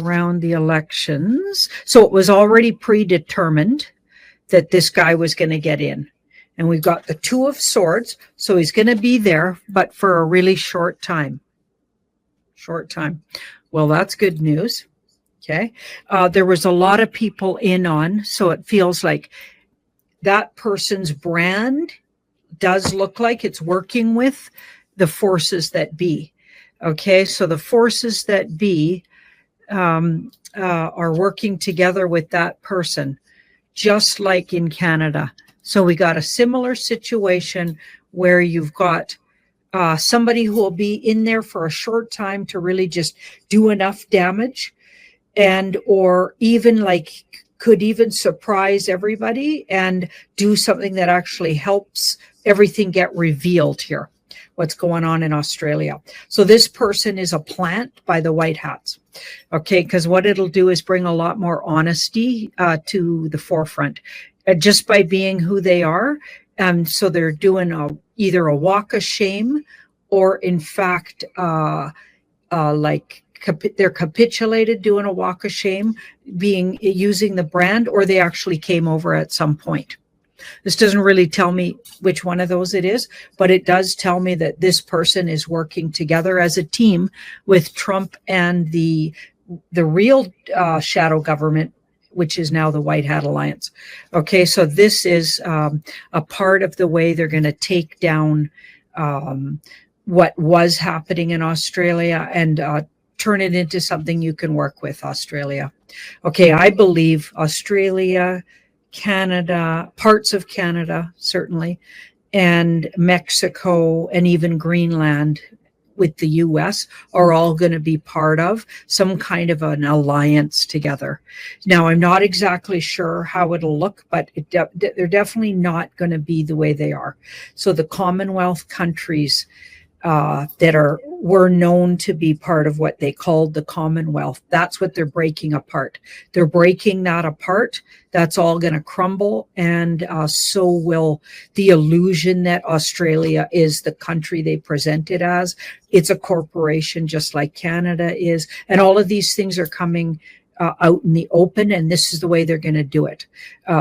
around the elections. So it was already predetermined that this guy was going to get in. And we've got the Two of Swords. So he's going to be there, but for a really short time. Short time. Well, that's good news. Okay. There was a lot of people in on, so it feels like that person's brand does look like it's working with the forces that be. Okay. So the forces that be are working together with that person, just like in Canada. So we got a similar situation where you've got somebody who will be in there for a short time to really just do enough damage, and or even like could even surprise everybody and do something that actually helps everything get revealed here, what's going on in Australia. So this person is a plant by the white hats. Okay, because what it'll do is bring a lot more honesty to the forefront. Just by being who they are. So they're doing either a walk of shame, or in fact, they're capitulated doing a walk of shame, using the brand, or they actually came over at some point. This doesn't really tell me which one of those it is, but it does tell me that this person is working together as a team with Trump and the real shadow government, which is now the White Hat Alliance. Okay, so this is a part of the way they're going to take down what was happening in Australia and turn it into something you can work with, Australia. Okay, I believe Australia, Canada, parts of Canada, certainly, and Mexico, and even Greenland with the US are all going to be part of some kind of an alliance together. Now, I'm not exactly sure how it'll look, but they're definitely not going to be the way they are. So the Commonwealth countries that were known to be part of what they called the Commonwealth, that's what they're breaking apart. They're breaking that apart. That's all going to crumble, and so will the illusion that Australia is the country they present it as. It's a corporation just like Canada is, and all of these things are coming out in the open, and this is the way they're going to do it.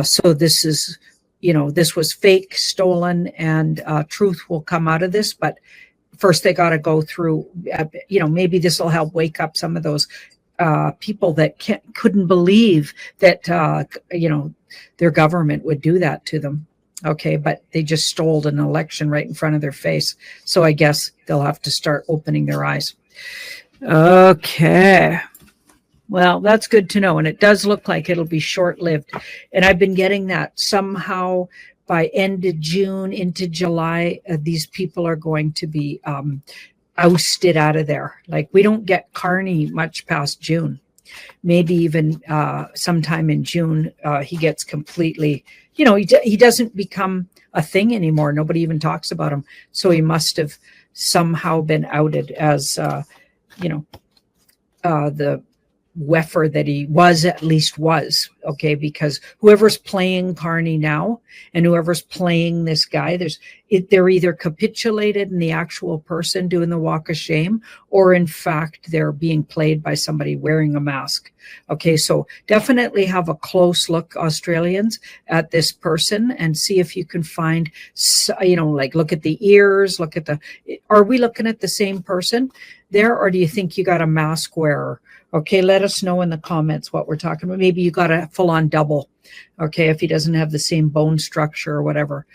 So this is, this was fake, stolen, and truth will come out of this, but first they got to go through, maybe this will help wake up some of those people that couldn't believe that, their government would do that to them. Okay, but they just stole an election right in front of their face. So I guess they'll have to start opening their eyes. Okay. Well, that's good to know. And it does look like it'll be short-lived. And I've been getting that somehow by end of June into July, these people are going to be ousted out of there. Like, we don't get Carney much past June. Maybe even sometime in June, he gets completely, he doesn't become a thing anymore. Nobody even talks about him. So he must have somehow been outed as, the weffer that he at least was, okay? Because whoever's playing Carney now and whoever's playing this guy, they're either capitulated in the actual person doing the walk of shame, or in fact, they're being played by somebody wearing a mask. Okay, so definitely have a close look, Australians, at this person and see if you can find, look at the ears, are we looking at the same person there, or do you think you got a mask wearer? Okay, let us know in the comments what we're talking about. Maybe you got a full-on double, okay, if he doesn't have the same bone structure or whatever.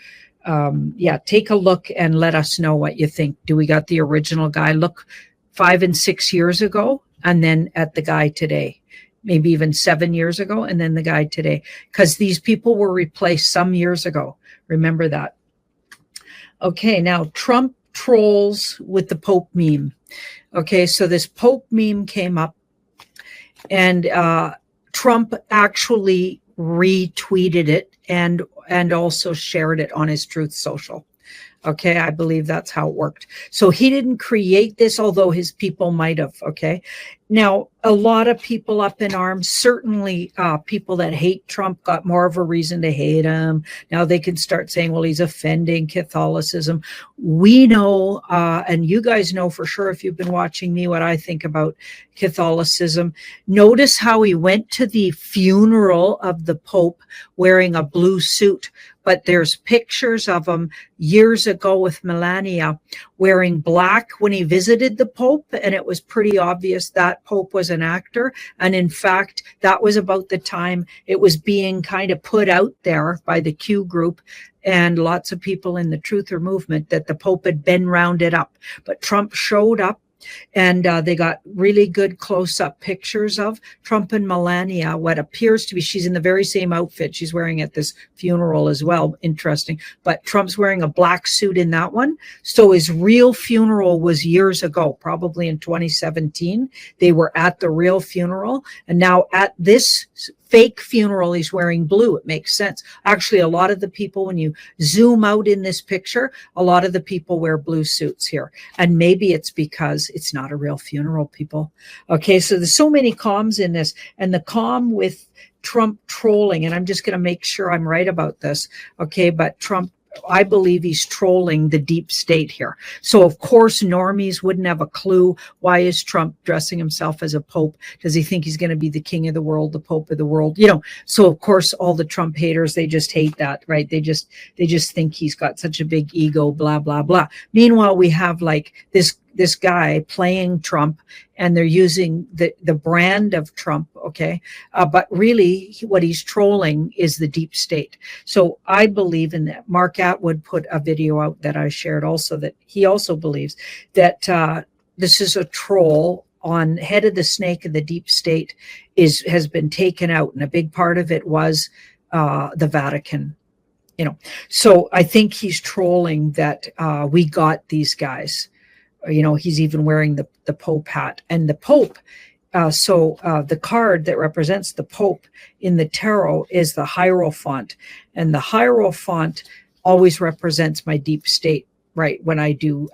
Take a look and let us know what you think. Do we got the original guy? Look 5 and 6 years ago, and then at the guy today. Maybe even 7 years ago, and then the guy today. Because these people were replaced some years ago. Remember that. Okay, now Trump trolls with the Pope meme. Okay, so this Pope meme came up, and Trump actually retweeted it and also shared it on his Truth Social. Okay, I believe that's how it worked. So he didn't create this, although his people might have. Okay. Now, a lot of people up in arms, certainly people that hate Trump got more of a reason to hate him. Now they can start saying, well, he's offending Catholicism. We know, and you guys know for sure if you've been watching me, what I think about Catholicism. Notice how he went to the funeral of the Pope wearing a blue suit. But there's pictures of him years ago with Melania wearing black when he visited the Pope. And it was pretty obvious that Pope was an actor. And in fact, that was about the time it was being kind of put out there by the Q group and lots of people in the Truther movement that the Pope had been rounded up. But Trump showed up. And they got really good close-up pictures of Trump and Melania, what appears to be, she's in the very same outfit she's wearing at this funeral as well. Interesting. But Trump's wearing a black suit in that one. So his real funeral was years ago, probably in 2017. They were at the real funeral. And now at this fake funeral, he's wearing blue. It makes sense. Actually, a lot of the people, when you zoom out in this picture, a lot of the people wear blue suits here. And maybe it's because it's not a real funeral, people. Okay, so there's so many comms in this. And the comm with Trump trolling, and I'm just going to make sure I'm right about this. Okay, but Trump, I believe he's trolling the deep state here. So, of course, normies wouldn't have a clue. Why is Trump dressing himself as a pope? Does he think he's going to be the king of the world, the pope of the world? You know, so, of course, all the Trump haters, they just hate that, right? They just think he's got such a big ego, blah, blah, blah. Meanwhile, we have like this guy playing Trump, and they're using the brand of Trump, okay? But really, what he's trolling is the deep state. So I believe in that. Mark Atwood put a video out that I shared also, that he also believes that this is a troll on head of the snake of the deep state has been taken out. And a big part of it was the Vatican. You know, so I think he's trolling that we got these guys. You know, he's even wearing the Pope hat. And the Pope, the card that represents the Pope in the tarot is the Hierophant. And the Hierophant always represents my deep state, right? When I do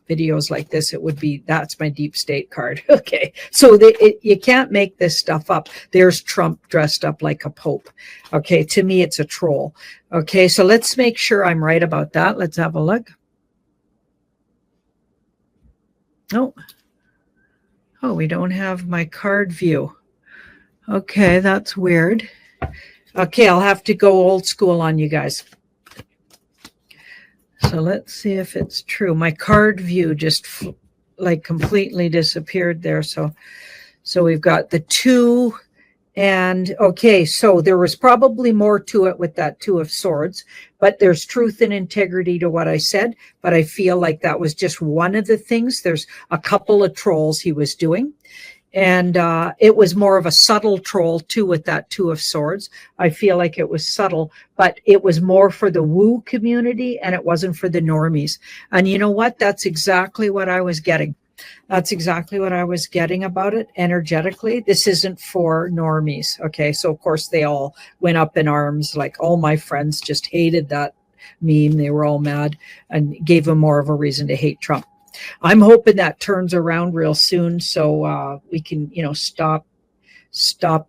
videos like this, it would be, that's my deep state card. Okay, so you can't make this stuff up. There's Trump dressed up like a Pope. Okay, to me, it's a troll. Okay, so let's make sure I'm right about that. Let's have a look. Oh, we don't have my card view. Okay, that's weird. Okay, I'll have to go old school on you guys. So let's see if it's true. My card view just like completely disappeared there. So we've got the 2. And okay, so there was probably more to it with that 2 of Swords, but there's truth and integrity to what I said. But I feel like that was just one of the things. There's a couple of trolls he was doing. And it was more of a subtle troll too with that 2 of Swords. I feel like it was subtle, but it was more for the woo community and it wasn't for the normies. And you know what? That's exactly what I was getting. That's exactly what I was getting about it energetically. This isn't for normies. Okay, so of course they all went up in arms. Like all my friends just hated that meme. They were all mad and gave them more of a reason to hate Trump. I'm hoping that turns around real soon so we can, you know, stop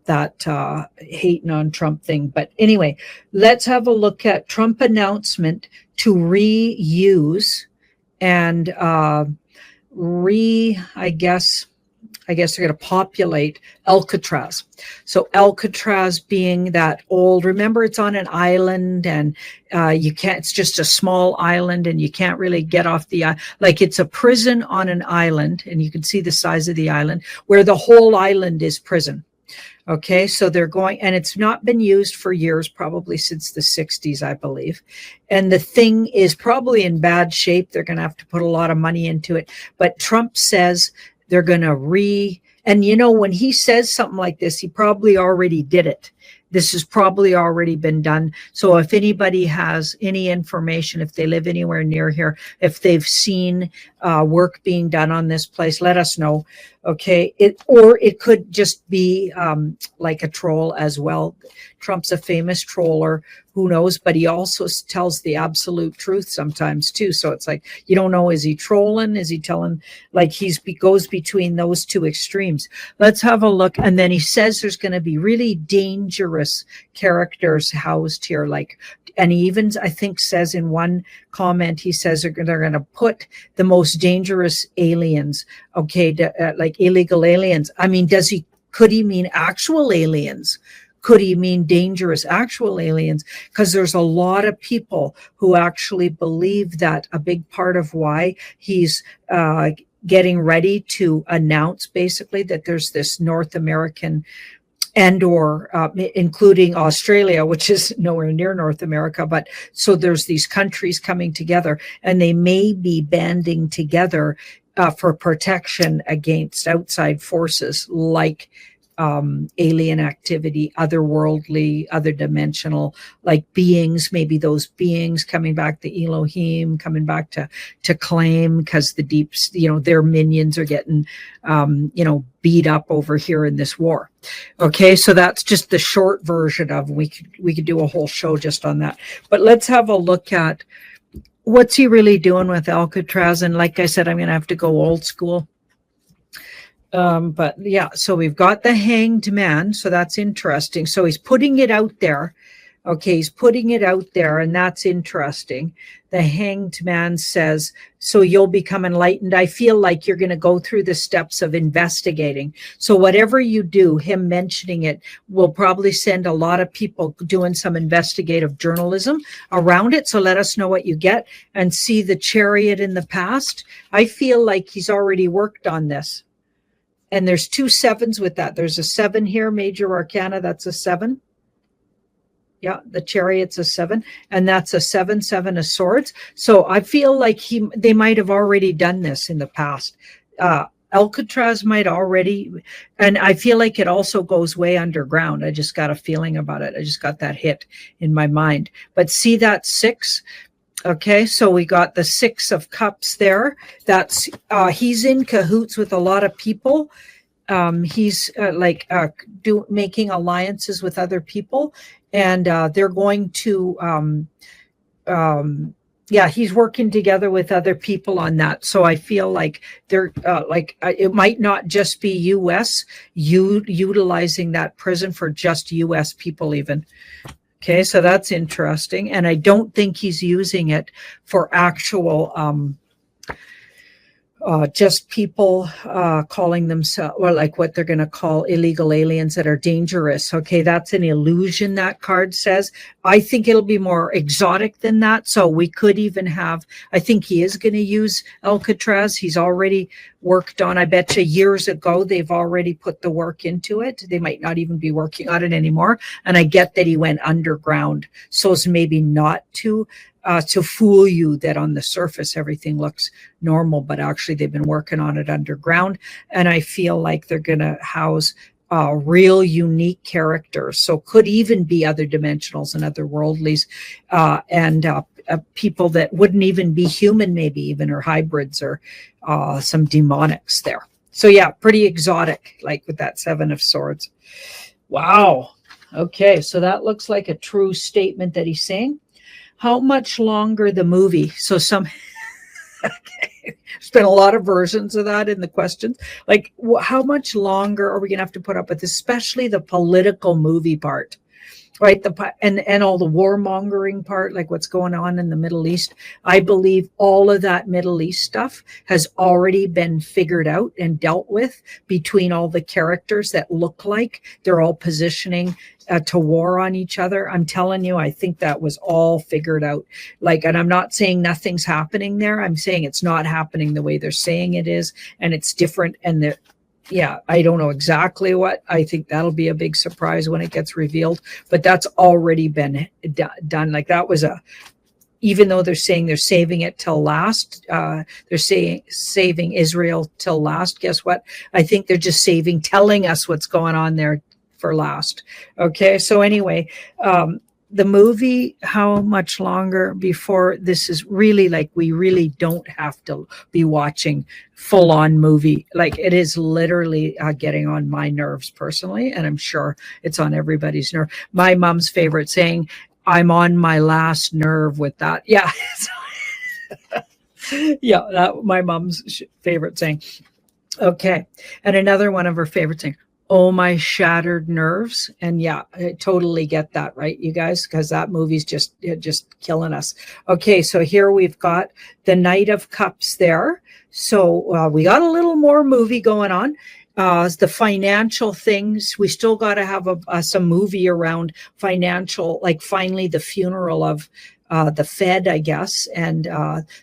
that hating on Trump thing. But anyway, let's have a look at Trump announcement to reuse and I guess they're going to populate Alcatraz. So Alcatraz being that old, remember it's on an island and you can't, it's just a small island and you can't really get off the island. Like it's a prison on an island and you can see the size of the island where the whole island is prison. Okay, so they're going, and it's not been used for years, probably since the 60s, I believe. And the thing is probably in bad shape. They're going to have to put a lot of money into it. But Trump says they're going to and you know, when he says something like this, he probably already did it. This has probably already been done. So if anybody has any information, if they live anywhere near here, if they've seen work being done on this place, let us know. Okay, or it could just be like a troll as well. Trump's a famous troller, who knows, but he also tells the absolute truth sometimes too. So it's like, you don't know, is he trolling, is he telling, like goes between those two extremes. Let's have a look. And then he says there's going to be really dangerous characters housed here, like, and he even, I think, says in one comment, he says they're going to put the most dangerous aliens, okay, like illegal aliens. I mean, could he mean actual aliens? Could he mean dangerous actual aliens? Because there's a lot of people who actually believe that a big part of why he's getting ready to announce basically that there's this North American and or including Australia, which is nowhere near North America, but so there's these countries coming together, and they may be banding together for protection against outside forces like alien activity, otherworldly, other dimensional, like beings, maybe those beings coming back, the Elohim coming back to claim, because the deeps, their minions are getting, beat up over here in this war. Okay, so that's just the short version of, we could do a whole show just on that. But let's have a look at what's he really doing with Alcatraz. And like I said, I'm going to have to go old school. But yeah, so we've got the Hanged Man. So that's interesting. So he's putting it out there. Okay, he's putting it out there, and that's interesting. The Hanged Man says, so you'll become enlightened. I feel like you're going to go through the steps of investigating. So whatever you do, him mentioning it will probably send a lot of people doing some investigative journalism around it. So let us know what you get. And see the Chariot in the past. I feel like he's already worked on this. And there's 2 7s with that. There's a 7 here, Major Arcana. That's a 7. Yeah, the Chariot's a 7, and that's a 7/7 of Swords. So I feel like they might have already done this in the past. Alcatraz might already, and I feel like it also goes way underground. I just got a feeling about it. I just got that hit in my mind. But see that 6? Okay, so we got the 6 of Cups there. That's he's in cahoots with a lot of people. He's making alliances with other people, and they're going to he's working together with other people on that. So I feel like they're it might not just be US utilizing that prison for just US people even. Okay, so that's interesting. And I don't think he's using it for actual just people calling themselves, or like what they're going to call illegal aliens that are dangerous. Okay, that's an illusion, that card says. I think it'll be more exotic than that. So we could even have, I think he is going to use Alcatraz. He's already worked on, I bet you years ago, they've already put the work into it. They might not even be working on it anymore. And I get that he went underground. So it's maybe not to fool you that on the surface everything looks normal, but actually they've been working on it underground. And I feel like they're going to house real unique characters. So could even be other dimensionals and other worldlies, and people that wouldn't even be human, maybe even, or hybrids, or some demonics there. So yeah, pretty exotic, like with that 7 of Swords. Wow. Okay, so that looks like a true statement that he's saying. How much longer the movie? So some, okay, there's been a lot of versions of that in the questions. Like, how much longer are we going to have to put up with, especially the political movie part? Right, and all the warmongering part, like what's going on in the Middle East. I believe all of that Middle East stuff has already been figured out and dealt with between all the characters that look like they're all positioning to war on each other. I'm telling you, I think that was all figured out. Like, and I'm not saying nothing's happening there. I'm saying it's not happening the way they're saying it is, and it's different. And yeah, I don't know exactly what. I think that'll be a big surprise when it gets revealed, but that's already been done. Like, that was even though they're saying they're saving it till last, they're saying saving Israel till last. Guess what? I think they're just telling us what's going on there for last. Okay. So anyway, the movie, how much longer before this is really like, we really don't have to be watching full on movie. Like, it is literally getting on my nerves personally, and I'm sure it's on everybody's nerve. My mom's favorite saying, I'm on my last nerve with that. Yeah. Yeah, that my mom's favorite saying. Okay. And another one of her favorite things, oh, my shattered nerves. And yeah, I totally get that, right, you guys? Because that movie's just killing us. Okay, so here we've got the Knight of Cups there. So we got a little more movie going on. The financial things, we still got to have some movie around financial, like finally the funeral of the Fed, I guess, and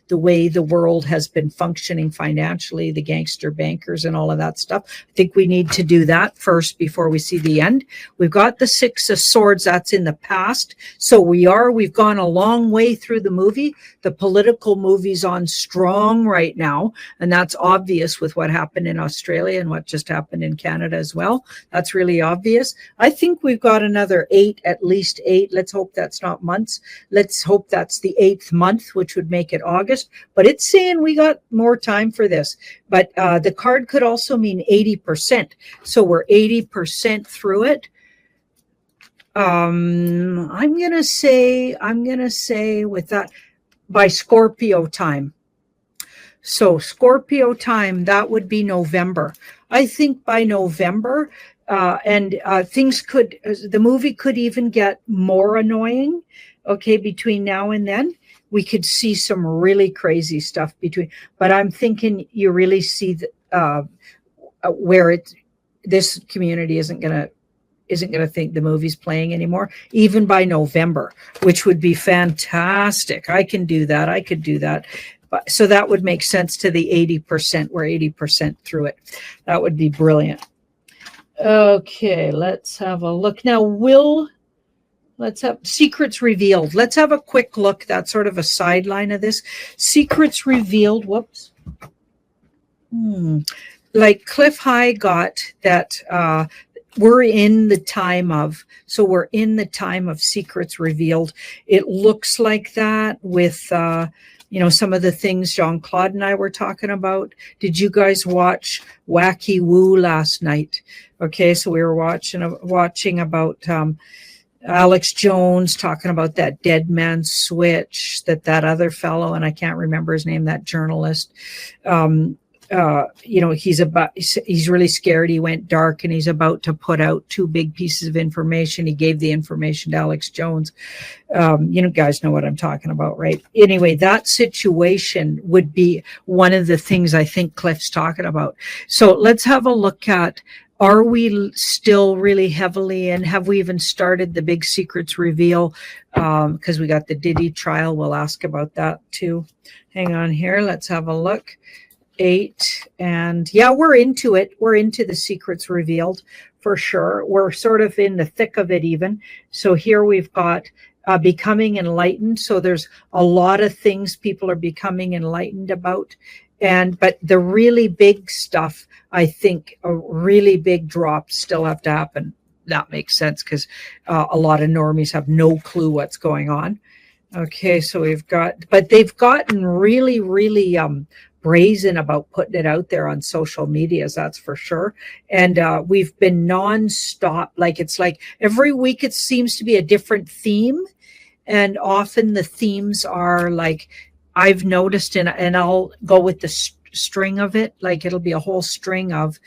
the way the world has been functioning financially, the gangster bankers and all of that stuff. I think we need to do that first before we see the end. We've got the Six of Swords, that's in the past. So we've gone a long way through the movie. The political movie's on strong right now, and that's obvious with what happened in Australia and what just happened in Canada as well. That's really obvious. I think we've got another 8, at least 8. Let's hope that's not months. Let's hope that's the 8th month, which would make it August, but it's saying we got more time for this. But the card could also mean 80%. So we're 80% through it. I'm going to say with that, by Scorpio time. So Scorpio time, that would be November. I think by November, the movie could even get more annoying. Okay, between now and then, we could see some really crazy stuff but I'm thinking you really see where this community isn't gonna think the movie's playing anymore, even by November, which would be fantastic. I can do that. I could do that. So that would make sense to the 80%. We're 80% through it. That would be brilliant. Okay, let's have a look now. Let's have secrets revealed. Let's have a quick look. That's sort of a sideline of this. Secrets revealed. Whoops. Like Cliff High got that. We're in the time of secrets revealed. It looks like that with some of the things Jean-Claude and I were talking about. Did you guys watch Wacky Woo last night? Okay, so we were watching about Alex Jones talking about that dead man switch, that other fellow, and I can't remember his name, that journalist, he's really scared. He went dark and he's about to put out 2 big pieces of information. He gave the information to Alex Jones. Guys know what I'm talking about, right? Anyway, that situation would be one of the things I think Cliff's talking about. So let's have a look at, are we still really heavily, and have we even started the big secrets reveal? Because we got the Diddy trial. We'll ask about that too. Hang on here. Let's have a look. 8. And yeah, we're into it. We're into the secrets revealed for sure. We're sort of in the thick of it even. So here we've got becoming enlightened. So there's a lot of things people are becoming enlightened about. But the really big stuff, I think a really big drop still have to happen. That makes sense because a lot of normies have no clue what's going on. Okay, so but they've gotten really, really brazen about putting it out there on social medias, that's for sure. And we've been nonstop. It's like every week it seems to be a different theme. And often the themes are like, I've noticed, and I'll go with the string of it. Like it'll be a whole string of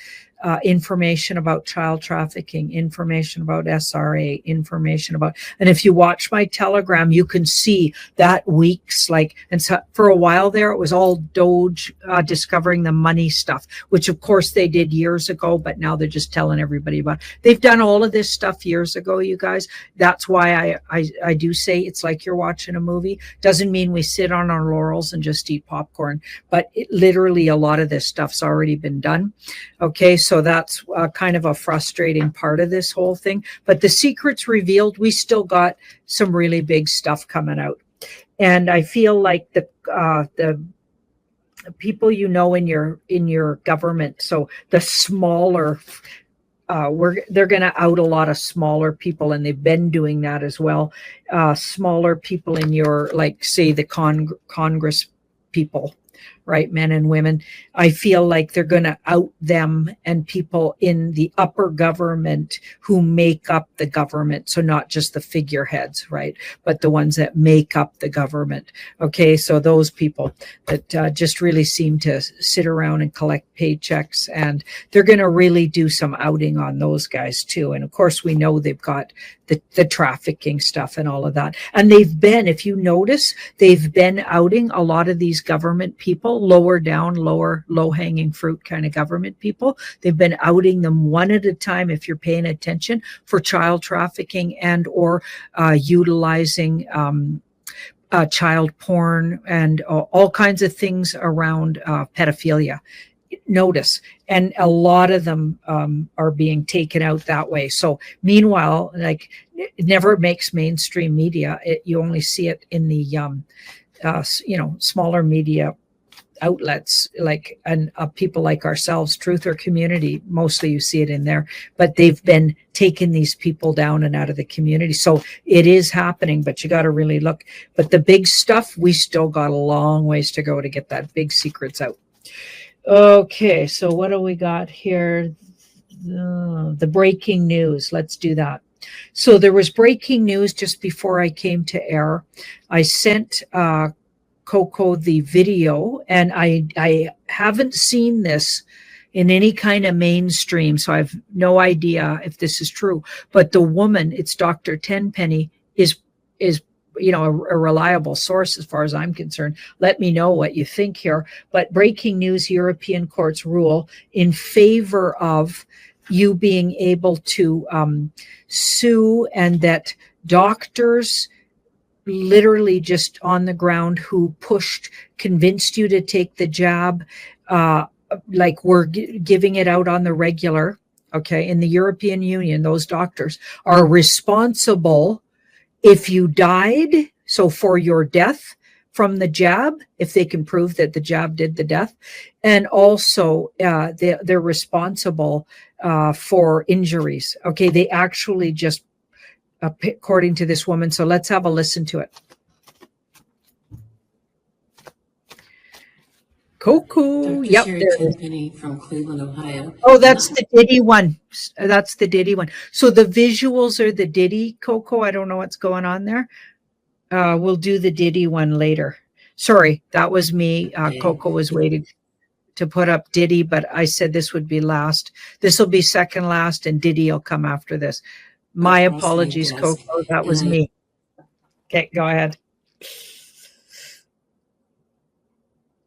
information about child trafficking, information about SRA, information about, and if you watch my Telegram, you can see that weeks and so for a while there, it was all Doge discovering the money stuff, which of course they did years ago, but now they're just telling everybody about it. They've done all of this stuff years ago, you guys. That's why I do say it's like you're watching a movie. Doesn't mean we sit on our laurels and just eat popcorn, but literally a lot of this stuff's already been done. Okay, so that's kind of a frustrating part of this whole thing. But the secrets revealed, we still got some really big stuff coming out. And I feel like the people in your government, so the smaller they're going to out a lot of smaller people, and they've been doing that as well. Smaller people in your, like, say, the Congress people, right, men and women. I feel like they're going to out them and people in the upper government who make up the government. So not just the figureheads, right, but the ones that make up the government. Okay, so those people that just really seem to sit around and collect paychecks, and they're going to really do some outing on those guys too. And of course, we know they've got the trafficking stuff and all of that. And they've been, if you notice, they've been outing a lot of these government people, low hanging fruit kind of government people. They've been outing them one at a time, if you're paying attention, for child trafficking and or utilizing child porn and all kinds of things around pedophilia. Notice, and a lot of them are being taken out that way. So meanwhile, like, it never makes mainstream media. You only see it in the smaller media outlets, like, and people like ourselves, Truth or Community, mostly you see it in there. But they've been taking these people down and out of the community. So it is happening, but you got to really look. But the big stuff, we still got a long ways to go to get that big secrets out. Okay, so what do we got here? The breaking news. Let's do that. So there was breaking news just before I came to air. I sent Coco the video, and I haven't seen this in any kind of mainstream, so I have no idea if this is true. But the woman, it's Dr. Tenpenny, is a reliable source as far as I'm concerned. Let me know what you think here. But breaking news: European courts rule in favor of you being able to sue, and that doctors literally just on the ground who convinced you to take the jab, like we're giving it out on the regular. Okay, in the European Union, those doctors are responsible if you died, so for your death from the jab, if they can prove that the jab did the death, and also they're responsible for injuries. Okay, they actually just, according to this woman. So let's have a listen to it. Coco. Dr. Yep. Sherry Tenpenny from Cleveland, Ohio. Oh, that's the Diddy one. That's the Diddy one. So the visuals are the Diddy, Coco. I don't know what's going on there. We'll do the Diddy one later. Sorry, that was me. Okay. Coco was waiting to put up Diddy, but I said this would be last. This will be second last, and Diddy will come after this. My apologies, Coco. That was me. Okay, go ahead.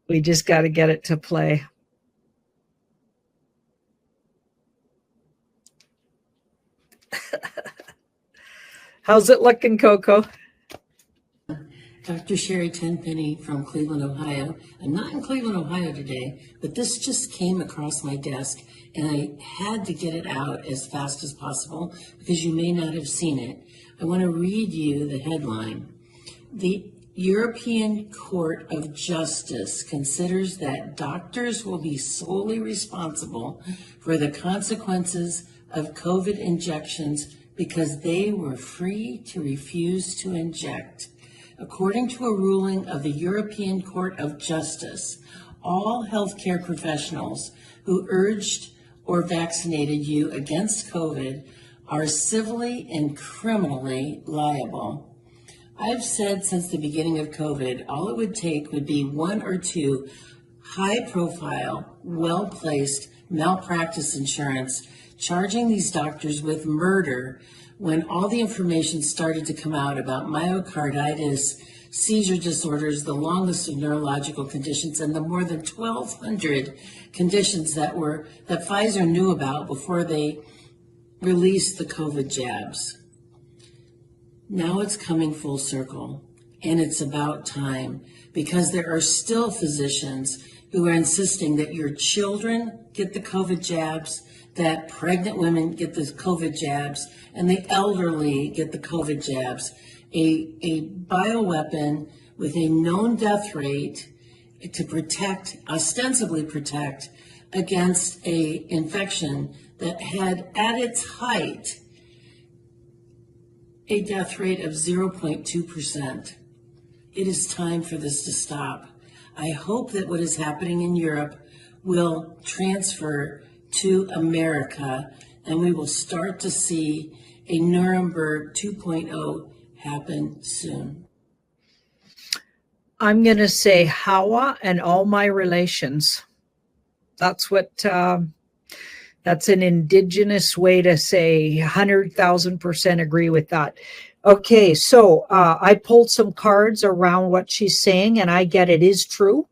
We just got to get it to play. How's it looking, Coco? Dr. Sherry Tenpenny from Cleveland, Ohio. I'm not in Cleveland, Ohio today, but this just came across my desk, and I had to get it out as fast as possible because you may not have seen it. I want to read you the headline. The European Court of Justice considers that doctors will be solely responsible for the consequences of COVID injections because they were free to refuse to inject. According to a ruling of the European Court of Justice, all healthcare professionals who urged or vaccinated you against COVID are civilly and criminally liable. I've said since the beginning of COVID, all it would take would be one or two high-profile, well-placed malpractice insurance charging these doctors with murder when all the information started to come out about myocarditis, seizure disorders, the long list of neurological conditions, and the more than 1,200 conditions that Pfizer knew about before they released the COVID jabs. Now it's coming full circle, and it's about time, because there are still physicians who are insisting that your children get the COVID jabs, that pregnant women get the COVID jabs, and the elderly get the COVID jabs. A bioweapon with a known death rate to ostensibly protect against a infection that had at its height a death rate of 0.2%. It is time for this to stop. I hope that what is happening in Europe will transfer to America, and we will start to see a Nuremberg 2.0 happen soon. I'm going to say Hawa and all my relations. That's what, that's an indigenous way to say 100,000% agree with that. Okay, so I pulled some cards around what she's saying, and I get it is true.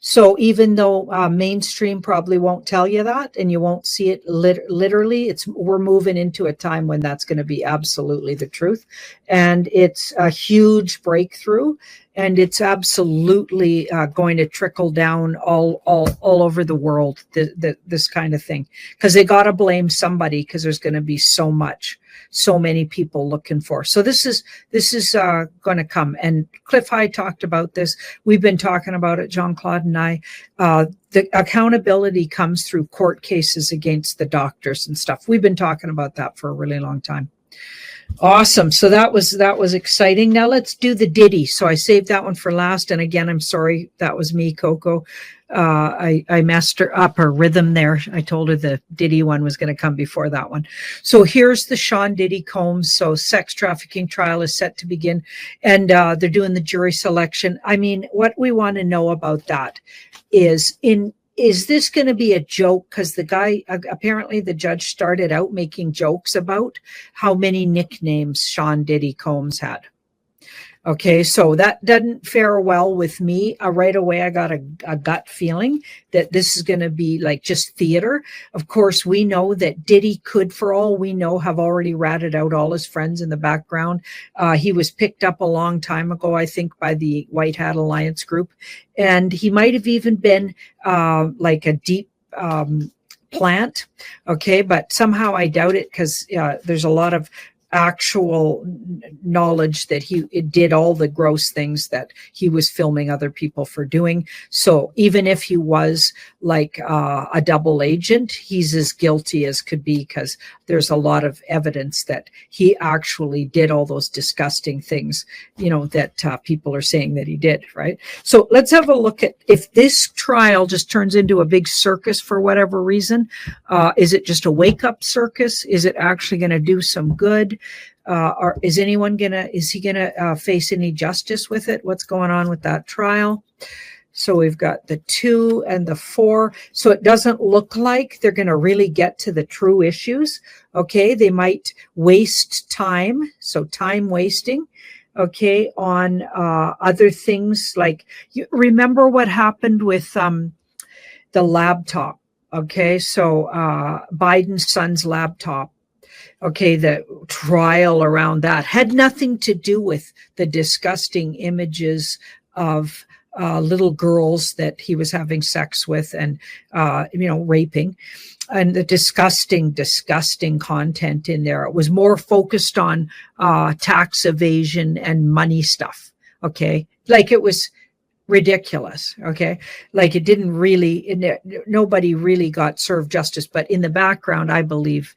So even though mainstream probably won't tell you that, and you won't see it literally, we're moving into a time when that's going to be absolutely the truth, and it's a huge breakthrough, and it's absolutely going to trickle down all over the world. This kind of thing, because they got to blame somebody, because there's going to be so many people looking for. So this is going to come. And Cliff High talked about this. We've been talking about it, Jean-Claude and I. The accountability comes through court cases against the doctors and stuff. We've been talking about that for a really long time. Awesome. So that was exciting. Now let's do the ditty. So I saved that one for last. And again, I'm sorry, that was me, Coco. I messed her rhythm there. I told her the ditty one was going to come before that one. So here's the Sean Diddy Combs. So sex trafficking trial is set to begin, and they're doing the jury selection. I mean, what we want to know about that is this going to be a joke? Because the guy, apparently the judge started out making jokes about how many nicknames Sean Diddy Combs had. Okay, so that doesn't fare well with me. Right away, I got a gut feeling that this is going to be like just theater. Of course, we know that Diddy could, for all we know, have already ratted out all his friends in the background. He was picked up a long time ago, I think, by the White Hat Alliance group. And he might have even been like a deep plant. Okay, but somehow I doubt it, because there's a lot of actual knowledge that he did all the gross things that he was filming other people for doing. So even if he was like a double agent, he's as guilty as could be, because there's a lot of evidence that he actually did all those disgusting things, that people are saying that he did, right? So let's have a look at if this trial just turns into a big circus for whatever reason. Is it just a wake-up circus? Is it actually going to do some good? Or is he gonna face any justice with it? What's going on with that trial? So we've got the 2 and the 4. So it doesn't look like they're going to really get to the true issues. Okay, they might waste time. So time wasting. Okay, on other things, like you remember what happened with the laptop. Okay, so Biden's son's laptop. Okay, the trial around that had nothing to do with the disgusting images of little girls that he was having sex with and, raping, and the disgusting content in there. It was more focused on tax evasion and money stuff. Okay, like it was ridiculous. Okay, like it didn't really, nobody really got served justice, but in the background, I believe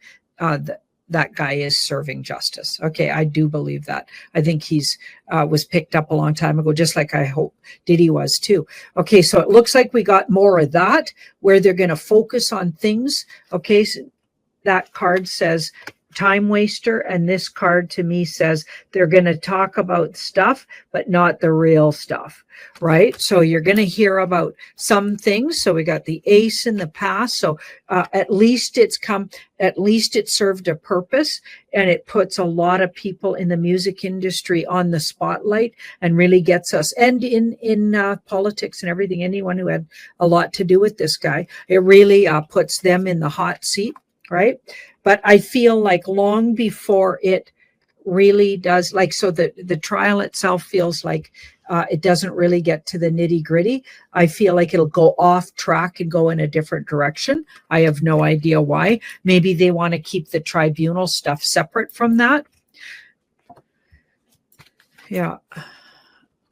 that guy is serving justice. Okay, I do believe that. I think he's was picked up a long time ago, just like I hope Diddy was too. Okay, so it looks like we got more of that, where they're going to focus on things. Okay, so that card says time waster, and this card to me says they're going to talk about stuff, but not the real stuff, right? So you're going to hear about some things. So we got the ace in the past. So at least it served a purpose, and it puts a lot of people in the music industry on the spotlight and really gets us, and in politics and everything, anyone who had a lot to do with this guy, it really puts them in the hot seat, right? But I feel like long before it really does, like, so the trial itself feels like it doesn't really get to the nitty gritty. I feel like it'll go off track and go in a different direction. I have no idea why. Maybe they want to keep the tribunal stuff separate from that. Yeah.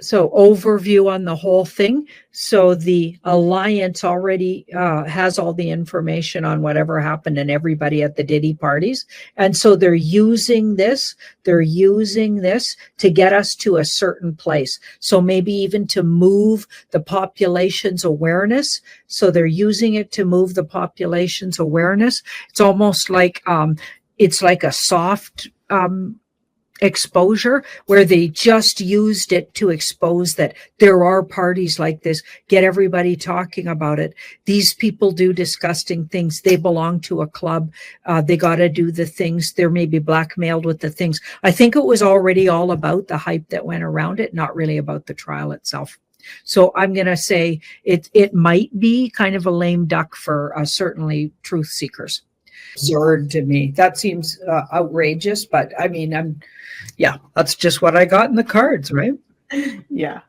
So overview on the whole thing. So the alliance already has all the information on whatever happened and everybody at the Diddy parties. And so they're using this to get us to a certain place. So maybe even to move the population's awareness. So they're using it to move the population's awareness. It's almost like it's like a soft exposure where they just used it to expose that there are parties like this, get everybody talking about it. These people do disgusting things. They belong to a club. They got to do the things. They're maybe blackmailed with the things. I think it was already all about the hype that went around it, not really about the trial itself. So I'm going to say it might be kind of a lame duck for certainly truth seekers. Absurd to me. That seems outrageous, but I mean, yeah, that's just what I got in the cards, right? Yeah.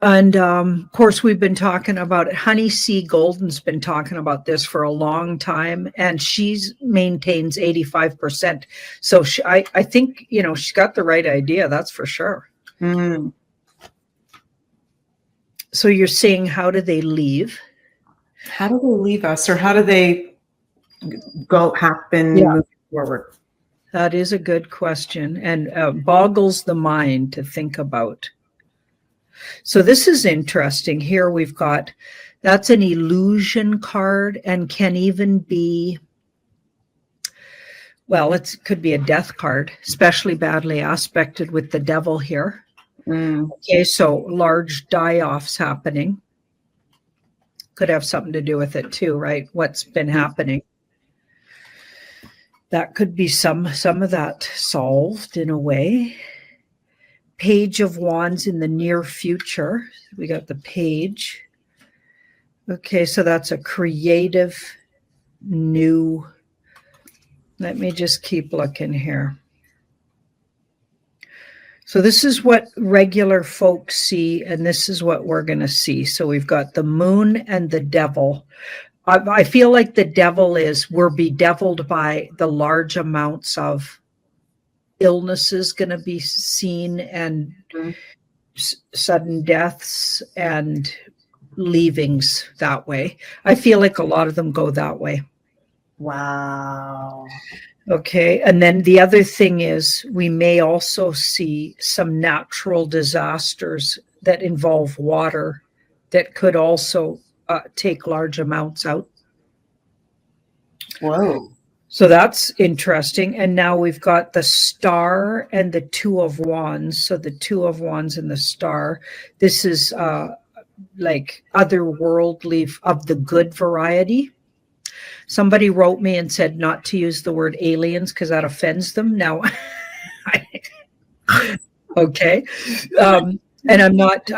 And of course, we've been talking about it. Honey C. Golden's been talking about this for a long time, and she's maintains 85%. So I think, she's got the right idea. That's for sure. Mm. So you're saying, how do they leave? How do they leave us, or how do they moving forward? That is a good question, and boggles the mind to think about. So this is interesting. Here we've got, that's an illusion card and can even be, well, it could be a death card, especially badly aspected with the devil here. Okay, so large die-offs happening. Could have something to do with it too, right? What's been happening. That could be some of that solved in a way. Page of Wands in the near future. We got the page. Okay, so that's a creative new. Let me just keep looking here. So this is what regular folks see, and this is what we're going to see. So we've got the moon and the devil. I feel like the devil we're bedeviled by the large amounts of illnesses going to be seen, and sudden deaths and leavings that way. I feel like a lot of them go that way. Wow. Okay. And then the other thing is we may also see some natural disasters that involve water that could also take large amounts out. Whoa. So that's interesting. And now we've got the star and the two of wands. So the two of wands and the star. This is like otherworldly, of the good variety. Somebody wrote me and said not to use the word aliens because that offends them. Now, okay. And I'm not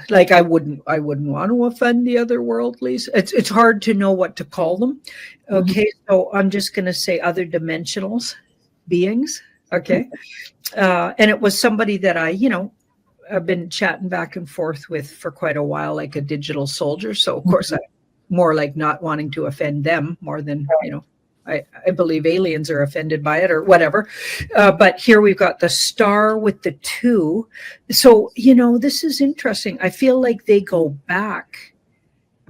like, I wouldn't want to offend the otherworldlies. It's hard to know what to call them. Okay. So I'm just going to say other dimensionals beings. Okay. And it was somebody that I've been chatting back and forth with for quite a while, like a digital soldier. So of course I more like not wanting to offend them more than, I believe aliens are offended by it or whatever. But here we've got the star with the two. So, this is interesting. I feel like they go back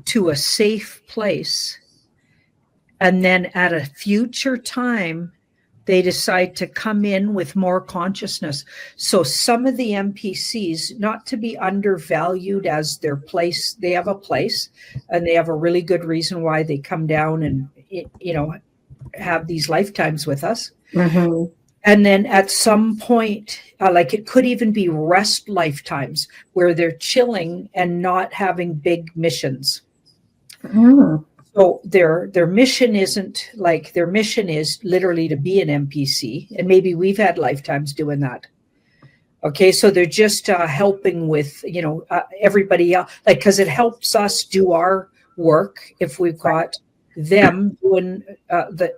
to a safe place. And then at a future time, they decide to come in with more consciousness. So some of the NPCs, not to be undervalued as their place, they have a place and they have a really good reason why they come down and, have these lifetimes with us. Mm-hmm. And then at some point, like it could even be rest lifetimes where they're chilling and not having big missions. Mm. So their mission isn't like, their mission is literally to be an NPC. And maybe we've had lifetimes doing that. Okay, so they're just helping with, everybody else, like, because it helps us do our work if we've got them doing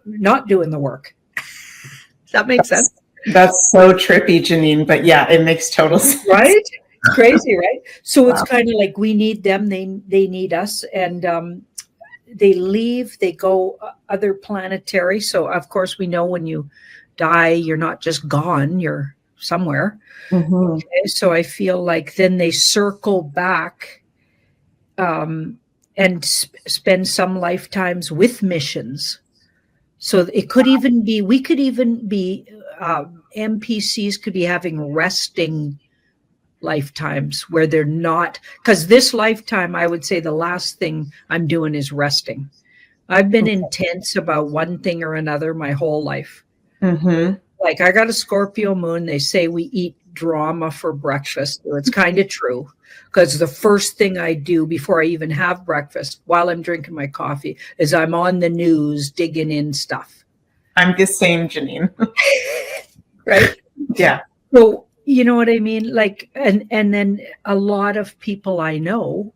not doing the work. Does that make sense? That's so trippy, Janine. But yeah, it makes total sense. Right? It's crazy, right? So wow. It's kind of like we need them, they need us, and they leave, they go other planetary. So of course we know when you die, you're not just gone, you're somewhere. Mm-hmm. Okay, so I feel like then they circle back and spend some lifetimes with missions. So it could even be, we could even be, NPCs could be having resting lifetimes where they're not, because this lifetime, I would say the last thing I'm doing is resting. I've been intense about one thing or another my whole life. Mm-hmm. Like I got a Scorpio moon. They say we eat drama for breakfast. So it's kind of true because the first thing I do before I even have breakfast while I'm drinking my coffee is I'm on the news digging in stuff. I'm the same, Janine. Right. Yeah. So, you know what I mean? Like, and then a lot of people I know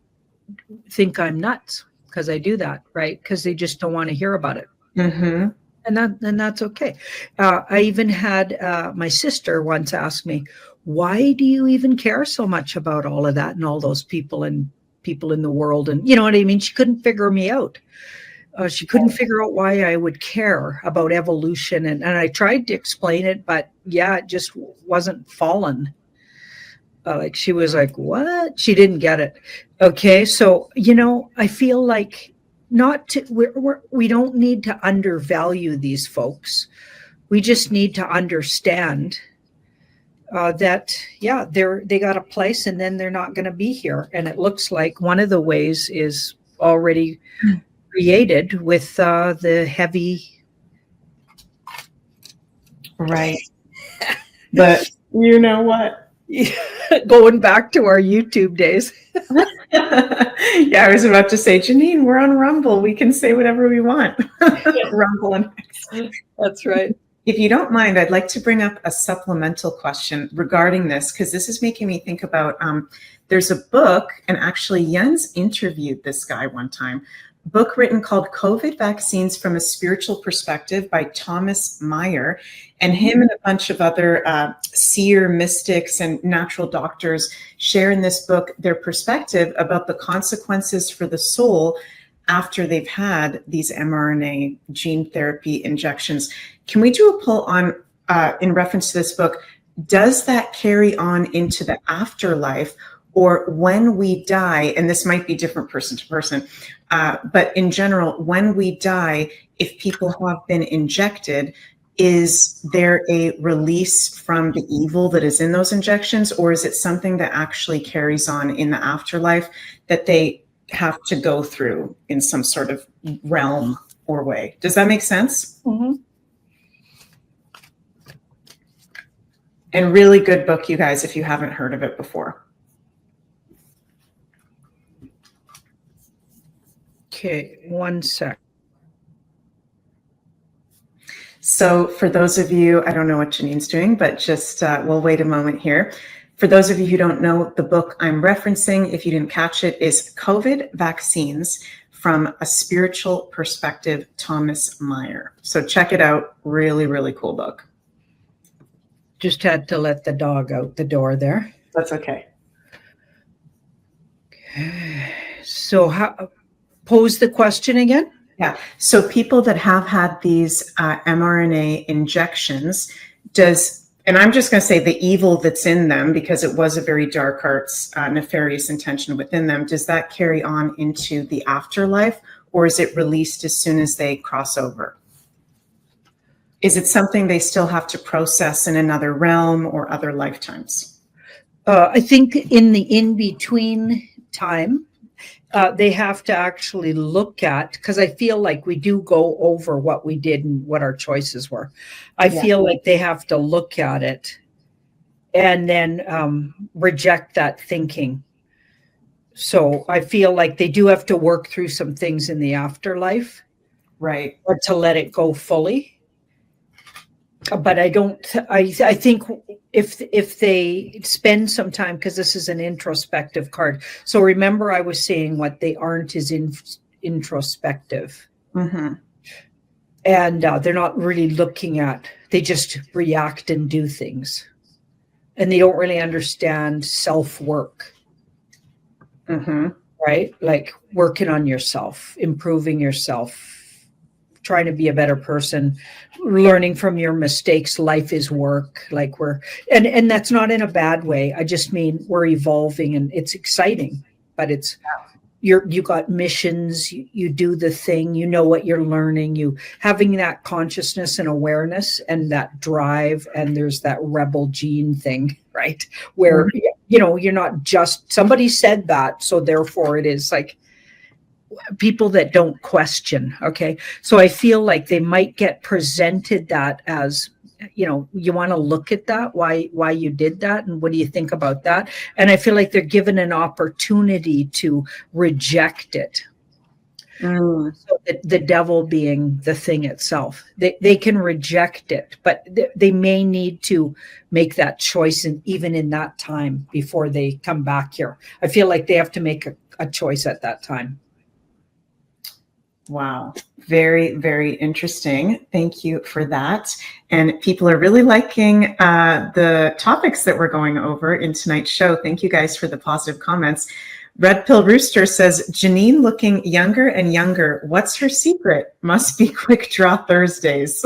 think I'm nuts because I do that, right? Because they just don't want to hear about it. Mm-hmm. And that's okay. I even had my sister once ask me, "Why do you even care so much about all of that and all those people and people in the world?" And you know what I mean? She couldn't figure me out. She couldn't figure out why I would care about evolution, and I tried to explain it, but yeah, it just wasn't falling. Like she was like, "What?" She didn't get it. Okay, so you know, I feel like not to we don't need to undervalue these folks. We just need to understand that yeah, they got a place, and then they're not going to be here. And it looks like one of the ways is already created with the heavy. Right. But you know what? Going back to our YouTube days. Yeah, I was about to say, Janine, we're on Rumble. We can say whatever we want. Rumble and That's right. if you don't mind, I'd like to bring up a supplemental question regarding this because this is making me think about there's a book, and actually Jens interviewed this guy one time, a book written called COVID Vaccines from a Spiritual Perspective by Thomas Meyer. And him and a bunch of other seer mystics and natural doctors share in this book their perspective about the consequences for the soul after they've had these mRNA gene therapy injections. Can we do a poll on, in reference to this book, does that carry on into the afterlife, or when we die, and this might be different person to person, but in general, when we die, if people have been injected, is there a release from the evil that is in those injections, or is it something that actually carries on in the afterlife that they have to go through in some sort of realm or way? Does that make sense? Mm-hmm. And really good book, you guys, if you haven't heard of it before. Okay, one sec. So for those of you, I don't know what Janine's doing, but just we'll wait a moment here. For those of you who don't know, the book I'm referencing, if you didn't catch it, is COVID Vaccines from a Spiritual Perspective, Thomas Meyer. So check it out. Really, really cool book. Just had to let the dog out the door there. That's okay. So pose the question again. Yeah. So people that have had these mRNA injections, and I'm just going to say the evil that's in them, because it was a very dark arts, nefarious intention within them, does that carry on into the afterlife, or is it released as soon as they cross over? Is it something they still have to process in another realm or other lifetimes? I think in the in-between time, they have to actually look at, because I feel like we do go over what we did and what our choices were. I feel like they have to look at it and then reject that thinking. So I feel like they do have to work through some things in the afterlife, right, or to let it go fully. But I think if they spend some time, because this is an introspective card. So remember, I was saying what they aren't is introspective. Mm-hmm. And they're not really looking at, they just react and do things. And they don't really understand self-work. Mm-hmm. Right? Like working on yourself, improving yourself, trying to be a better person, learning from your mistakes. Life is work. Like and that's not in a bad way. I just mean we're evolving and it's exciting, but it's, you got missions, you do the thing, you know what you're learning, you having that consciousness and awareness and that drive, and there's that rebel gene thing, right? Where, you're not just somebody said that, so therefore it is, like people that don't question. Okay. So I feel like they might get presented that as, you want to look at that, why you did that, and what do you think about that? And I feel like they're given an opportunity to reject it. So the devil being the thing itself, they can reject it, but they may need to make that choice, and even in that time before they come back here, I feel like they have to make a choice at that time. Wow. Very, very interesting. Thank you for that. And people are really liking the topics that we're going over in tonight's show. Thank you guys for the positive comments. Red Pill Rooster says, Janine looking younger and younger. What's her secret? Must be Quick Draw Thursdays.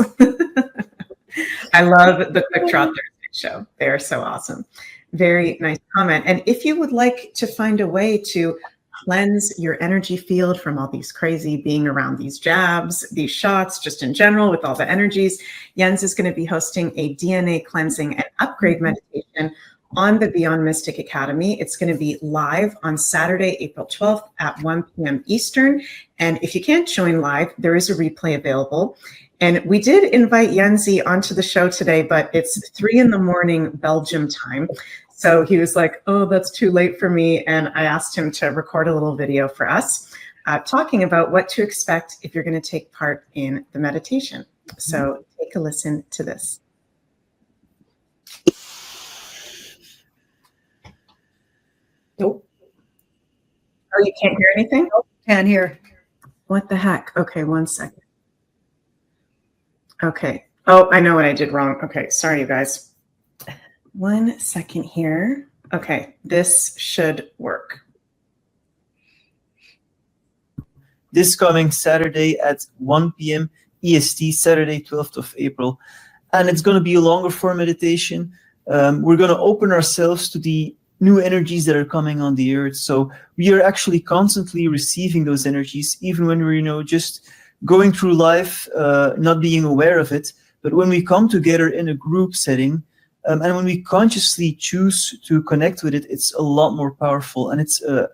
I love the Quick Draw Thursday show. They are so awesome. Very nice comment. And if you would like to find a way to cleanse your energy field from all these crazy being around these jabs, these shots, just in general with all the energies, Jens is going to be hosting a DNA cleansing and upgrade meditation on the Beyond Mystic Academy. It's going to be live on Saturday, April 12th at 1 p.m. Eastern. And if you can't join live, there is a replay available. And we did invite Jensi onto the show today, but it's 3 a.m. Belgium time. So he was like, oh, that's too late for me. And I asked him to record a little video for us talking about what to expect if you're going to take part in the meditation. So take a listen to this. Nope. Oh, you can't hear anything? Nope, can't hear. What the heck? Okay, 1 second. Okay. Oh, I know what I did wrong. Okay, sorry, you guys. 1 second here. Okay, this should work. This coming Saturday at 1 p.m. EST, Saturday, 12th of April. And it's going to be a longer form meditation. We're going to open ourselves to the new energies that are coming on the earth. So we are actually constantly receiving those energies, even when we're, just going through life, not being aware of it. But when we come together in a group setting, and when we consciously choose to connect with it, it's a lot more powerful, and it's a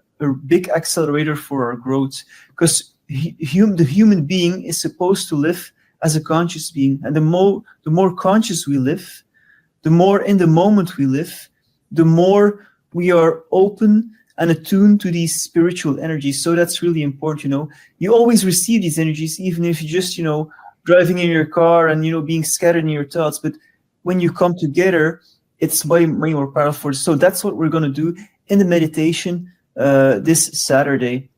big accelerator for our growth, because the human being is supposed to live as a conscious being. And the more conscious we live, the more in the moment we live, the more we are open and attuned to these spiritual energies. So that's really important. You always receive these energies, even if you're just, driving in your car and, being scattered in your thoughts. But when you come together, it's way more powerful. So that's what we're going to do in the meditation this Saturday.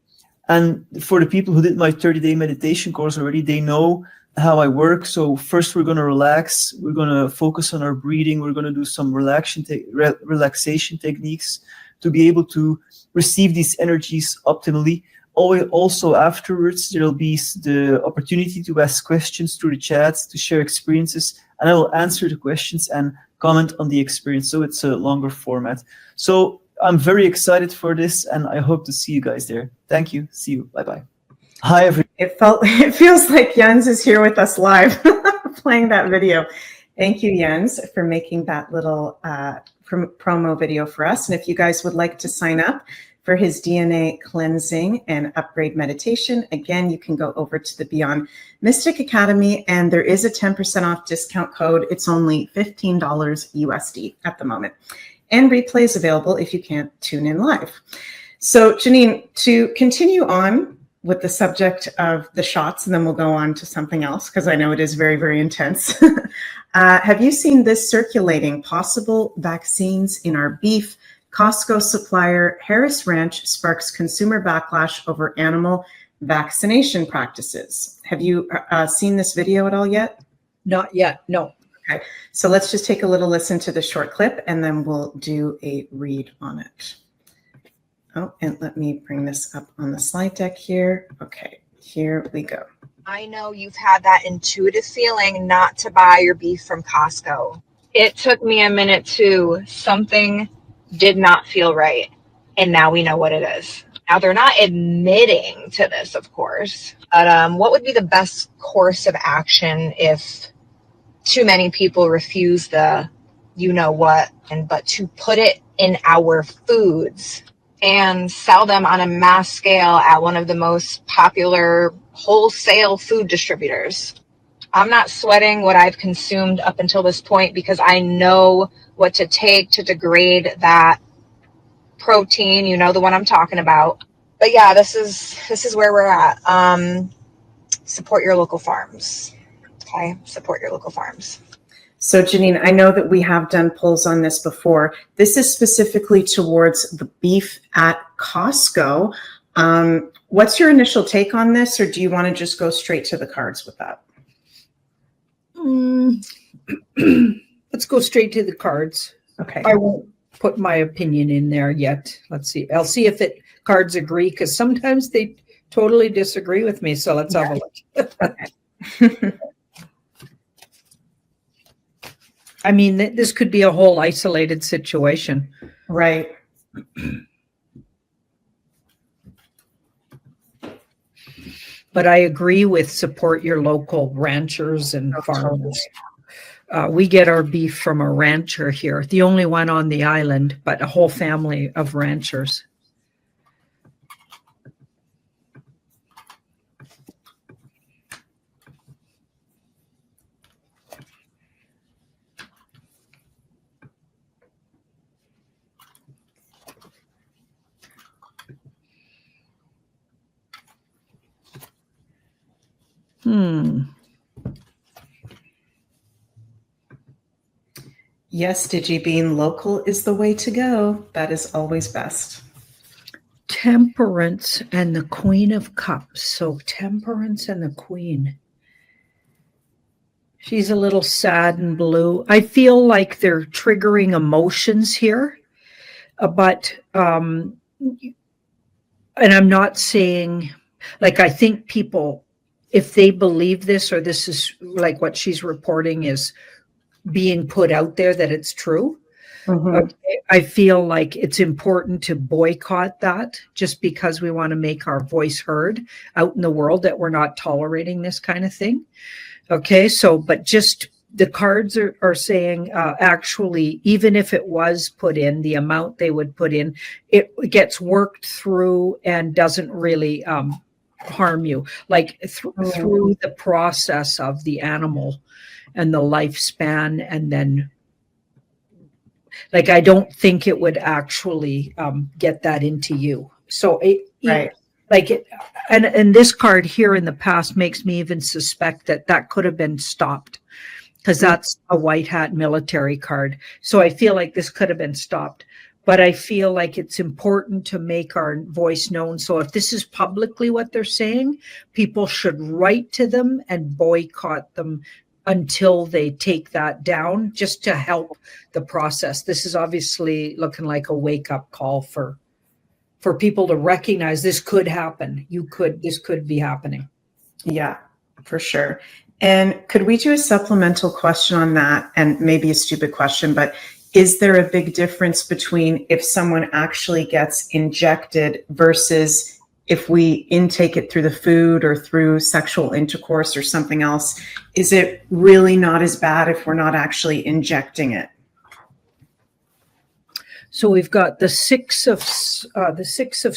And for the people who did my 30-day meditation course already, they know how I work. So first we're going to relax. We're going to focus on our breathing. We're going to do some relaxation techniques to be able to receive these energies optimally. Also afterwards, there'll be the opportunity to ask questions through the chats, to share experiences, and I will answer the questions and comment on the experience. So it's a longer format. So I'm very excited for this, and I hope to see you guys there. Thank you. See you. Bye-bye. Hi, everyone. It feels like Jens is here with us live playing that video. Thank you, Jens, for making that little promo video for us. And if you guys would like to sign up for his DNA cleansing and upgrade meditation, again, you can go over to the Beyond Mystic Academy, and there is a 10% off discount code. It's only $15 USD at the moment. And replay is available if you can't tune in live. So Janine, to continue on with the subject of the shots, and then we'll go on to something else, because I know it is very, very intense. Have you seen this circulating? Possible vaccines in our beef. Costco supplier Harris Ranch sparks consumer backlash over animal vaccination practices. Have you seen this video at all yet? Not yet, no. Okay, so let's just take a little listen to the short clip, and then we'll do a read on it. Oh, and let me bring this up on the slide deck here. Okay, here we go. I know you've had that intuitive feeling not to buy your beef from Costco. It took me a minute too. Something did not feel right. And now we know what it is. Now they're not admitting to this, of course. But what would be the best course of action if too many people refuse the you know what, but to put it in our foods and sell them on a mass scale at one of the most popular wholesale food distributors? I'm not sweating what I've consumed up until this point because I know what to take to degrade that protein, you know, the one I'm talking about. But yeah, this is where we're at. Support your local farms. Okay, support your local farms. So Janine, I know that we have done polls on this before. This is specifically towards the beef at Costco. What's your initial take on this, or do you want to just go straight to the cards with that? Let's go straight to the cards. Okay. I won't put my opinion in there yet. Let's see. I'll see if cards agree, because sometimes they totally disagree with me. So let's have a look. Okay. I mean, this could be a whole isolated situation. Right. But I agree with support your local ranchers and farmers. We get our beef from a rancher here, the only one on the island, but a whole family of ranchers. Yes, Digi, being local is the way to go. That is always best. Temperance and the Queen of Cups. So Temperance and the Queen. She's a little sad and blue. I feel like they're triggering emotions here, but and I'm not saying, like, I think people, if they believe this, or this is like what she's reporting is being put out there, that it's true. Okay, I feel like it's important to boycott that, just because we want to make our voice heard out in the world, that we're not tolerating this kind of thing. Okay, so, but just the cards are saying, actually, even if it was put in, the amount they would put in, it gets worked through and doesn't really harm you, like through the process of the animal and the lifespan. And then, like, I don't think it would actually get that into you. So Right. like it, and this card here in the past makes me even suspect that could have been stopped, because that's a white hat military card. So I feel like this could have been stopped, but I feel like it's important to make our voice known. So if this is publicly what they're saying, people should write to them and boycott them until they take that down, just to help the process. This is obviously looking like a wake-up call for people to recognize this could happen. This could be happening. Yeah, for sure. And could we do a supplemental question on that? And maybe a stupid question, but is there a big difference between if someone actually gets injected versus if we intake it through the food or through sexual intercourse or something else? Is it really not as bad if we're not actually injecting it? So we've got the Six of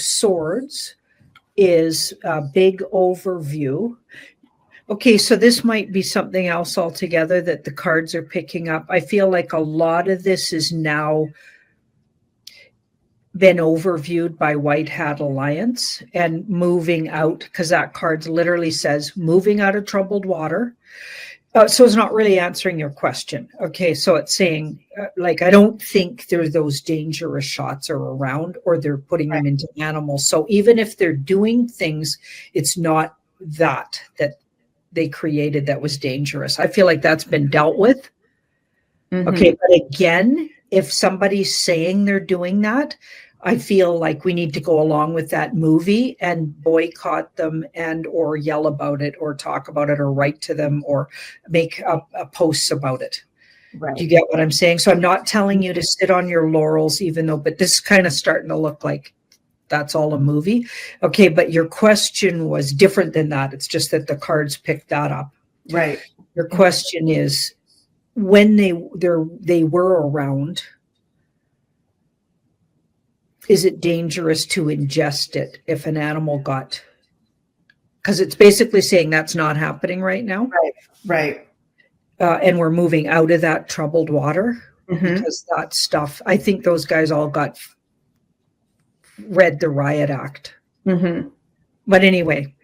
Swords is a big overview. Okay, so this might be something else altogether that the cards are picking up. I feel like a lot of this is now been overviewed by White Hat Alliance and moving out, because that card literally says moving out of troubled water. So it's not really answering your question. Okay, so it's saying, like, I don't think those dangerous shots are around, or they're putting them into animals. So even if they're doing things, it's not that they created that was dangerous. I feel like that's been dealt with. Okay, but again, if somebody's saying they're doing that, I feel like we need to go along with that movie and boycott them and or yell about it or talk about it or write to them or make a posts about it. Right. Do you get what I'm saying? So I'm not telling you to sit on your laurels, even though, but this is kind of starting to look like that's all a movie. Okay, but your question was different than that. It's just that the cards picked that up. Right. Your question is, when they were around, is it dangerous to ingest it if an animal got? Because it's basically saying that's not happening right now. Right. Right. And we're moving out of that troubled water Mhm. because that stuff, I think those guys all read the Riot Act. Mhm. But anyway,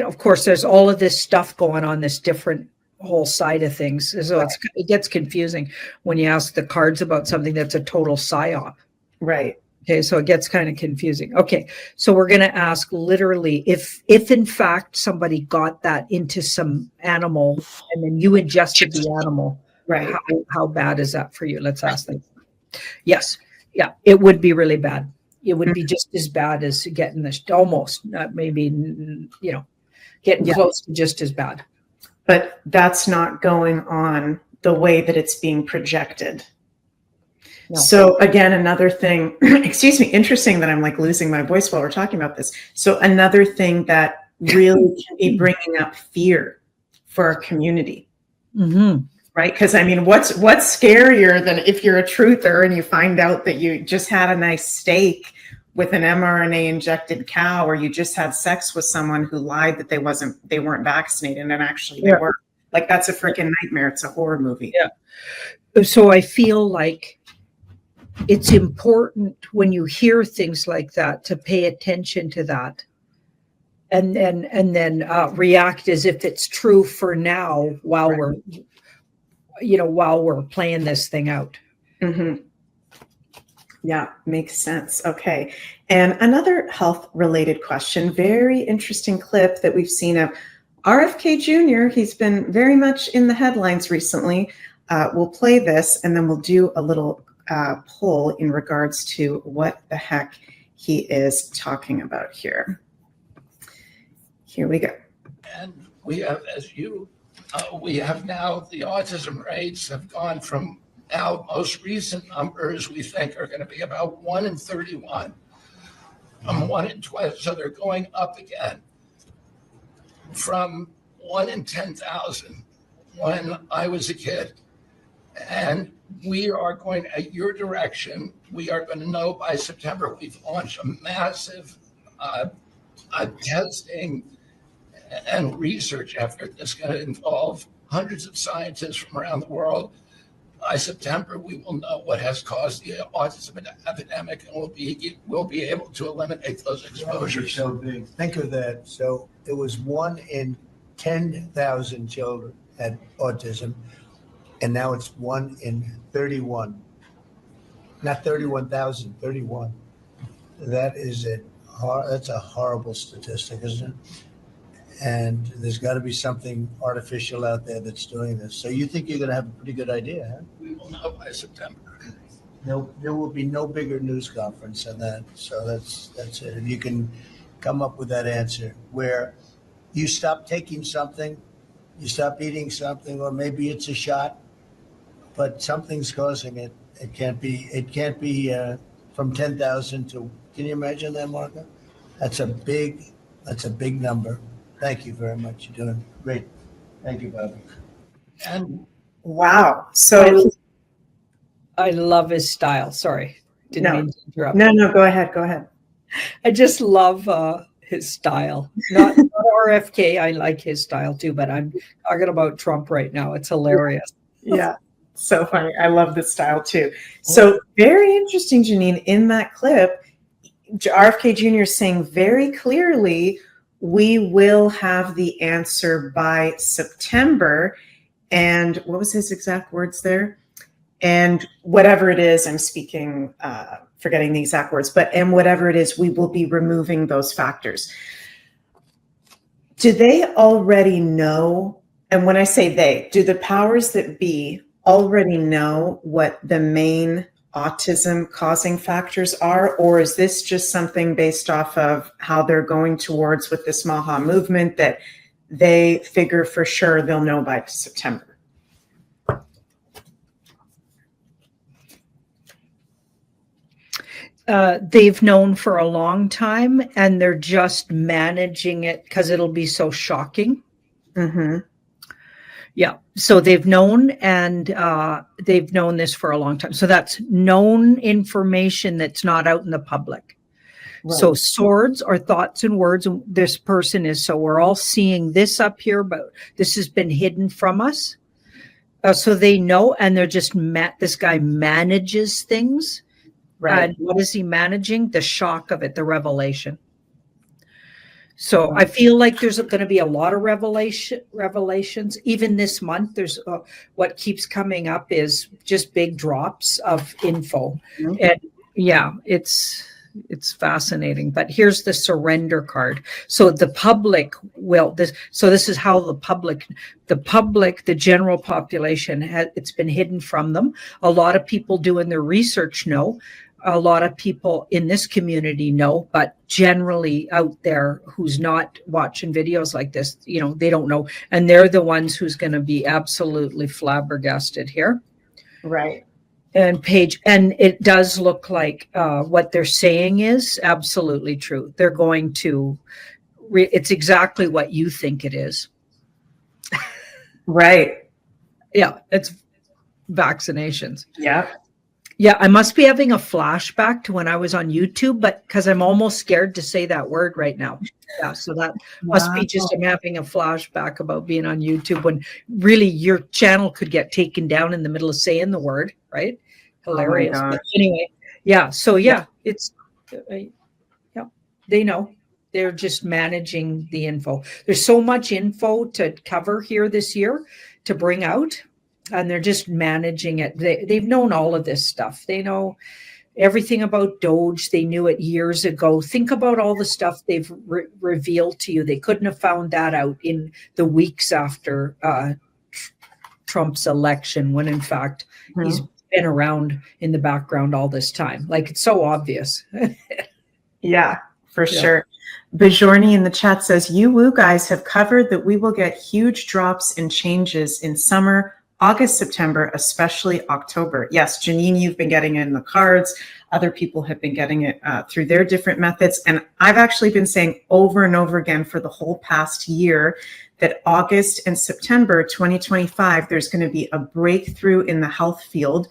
of course, there's all of this stuff going on, this different whole side of things. So it gets confusing when you ask the cards about something that's a total psyop. Right. Okay, so it gets kind of confusing. Okay, so we're going to ask literally if in fact somebody got that into some animal and then you ingested the animal, Right. how bad is that for you? Let's ask them. Yes, yeah, it would be really bad. It would be just as bad as getting this, almost, not maybe, getting Yeah. close to just as bad. But that's not going on the way that it's being projected. No. So again, another thing, excuse me, interesting that I'm like losing my voice while we're talking about this. So another thing that really can be bringing up fear for our community, Mm-hmm. right? Because I mean, what's scarier than if you're a truther and you find out that you just had a nice steak with an mRNA injected cow, or you just had sex with someone who lied that they weren't vaccinated and actually they were. Like, that's a freaking nightmare. It's a horror movie. Yeah. So I feel like it's important when you hear things like that to pay attention to that and then react as if it's true for now while we're playing this thing out. Mm-hmm. Yeah, makes sense. Okay. And another health related question, very interesting clip that we've seen of RFK Jr. He's been very much in the headlines recently. We'll play this and then we'll do a little poll in regards to what the heck he is talking about here. Here we go. And we have, we have now the autism rates have gone from now most recent numbers we think are going to be about 1 in 31, from 1 in 12. So they're going up again from 1 in 10,000 when I was a kid. And we are going at your direction. We are going to know by September. We've launched a massive testing and research effort that's going to involve hundreds of scientists from around the world. By September, we will know what has caused the autism epidemic, and we'll be able to eliminate those exposures. So big. Think of that. So it was 1 in 10,000 children had autism, and now it's 1 in 31. Not 31,000, 31. That's a horrible statistic, isn't it? And there's got to be something artificial out there that's doing this. So you think you're going to have a pretty good idea, huh? We will know by September. No, there will be no bigger news conference than that. So that's it. If you can come up with that answer where you stop taking something, you stop eating something, or maybe it's a shot, but something's causing it. It can't be from 10,000 to. Can you imagine that, Martha? That's a big number. Thank you very much. You're doing great. Thank you, Bobby. And Wow. So I love his style. Sorry, didn't mean to interrupt. No, go ahead. I just love his style. Not RFK. I like his style too, but I'm talking about Trump right now. It's hilarious. Yeah. So funny. I love this style too. So very interesting, Janine. In that clip, RFK Jr. is saying very clearly, we will have the answer by September. And what was his exact words there? And whatever it is, I'm speaking, forgetting the exact words, and whatever it is, we will be removing those factors. Do they already know? And when I say they, do the powers that be already know what the main autism causing factors are, or is this just something based off of how they're going towards with this Maha movement that they figure for sure they'll know by September? They've known for a long time, and they're just managing it because it'll be so shocking. Mm-hmm. Yeah. So they've known, and they've known this for a long time. So that's known information that's not out in the public. Right. So swords are thoughts and words. And this person is, so we're all seeing this up here, but this has been hidden from us. So they know, and they're just, this guy manages things. Right. And what is he managing? The shock of it, the revelation. So I feel like there's going to be a lot of revelations. Even this month, there's what keeps coming up is just big drops of info. Mm-hmm. And yeah, it's fascinating. But here's the surrender card. So the public will, this is how the public, the general population, it's been hidden from them. A lot of people doing their research know. A lot of people in this community know, but generally out there who's not watching videos like this, they don't know. And they're the ones who's going to be absolutely flabbergasted here. Right. And and it does look like what they're saying is absolutely true. They're going to, it's exactly what you think it is. Right. Yeah, it's vaccinations. Yeah. Yeah, I must be having a flashback to when I was on YouTube, but because I'm almost scared to say that word right now. Yeah, so that must be just I'm having a flashback about being on YouTube when really your channel could get taken down in the middle of saying the word, right? Hilarious. Oh my but anyway, yeah. So yeah, it's they know. They're just managing the info. There's so much info to cover here this year to bring out. And they're just managing it. They've known all of this stuff. They know everything about Doge. They knew it years ago. Think about all the stuff they've revealed to you. They couldn't have found that out in the weeks after Trump's election, when in fact he's been around in the background all this time. Like, it's so obvious. Yeah, for sure. Bajorni in the chat says, you woo guys have covered that we will get huge drops and changes in summer, August, September, especially October. Yes, Janine, you've been getting it in the cards. Other people have been getting it through their different methods. And I've actually been saying over and over again for the whole past year that August and September 2025, there's going to be a breakthrough in the health field.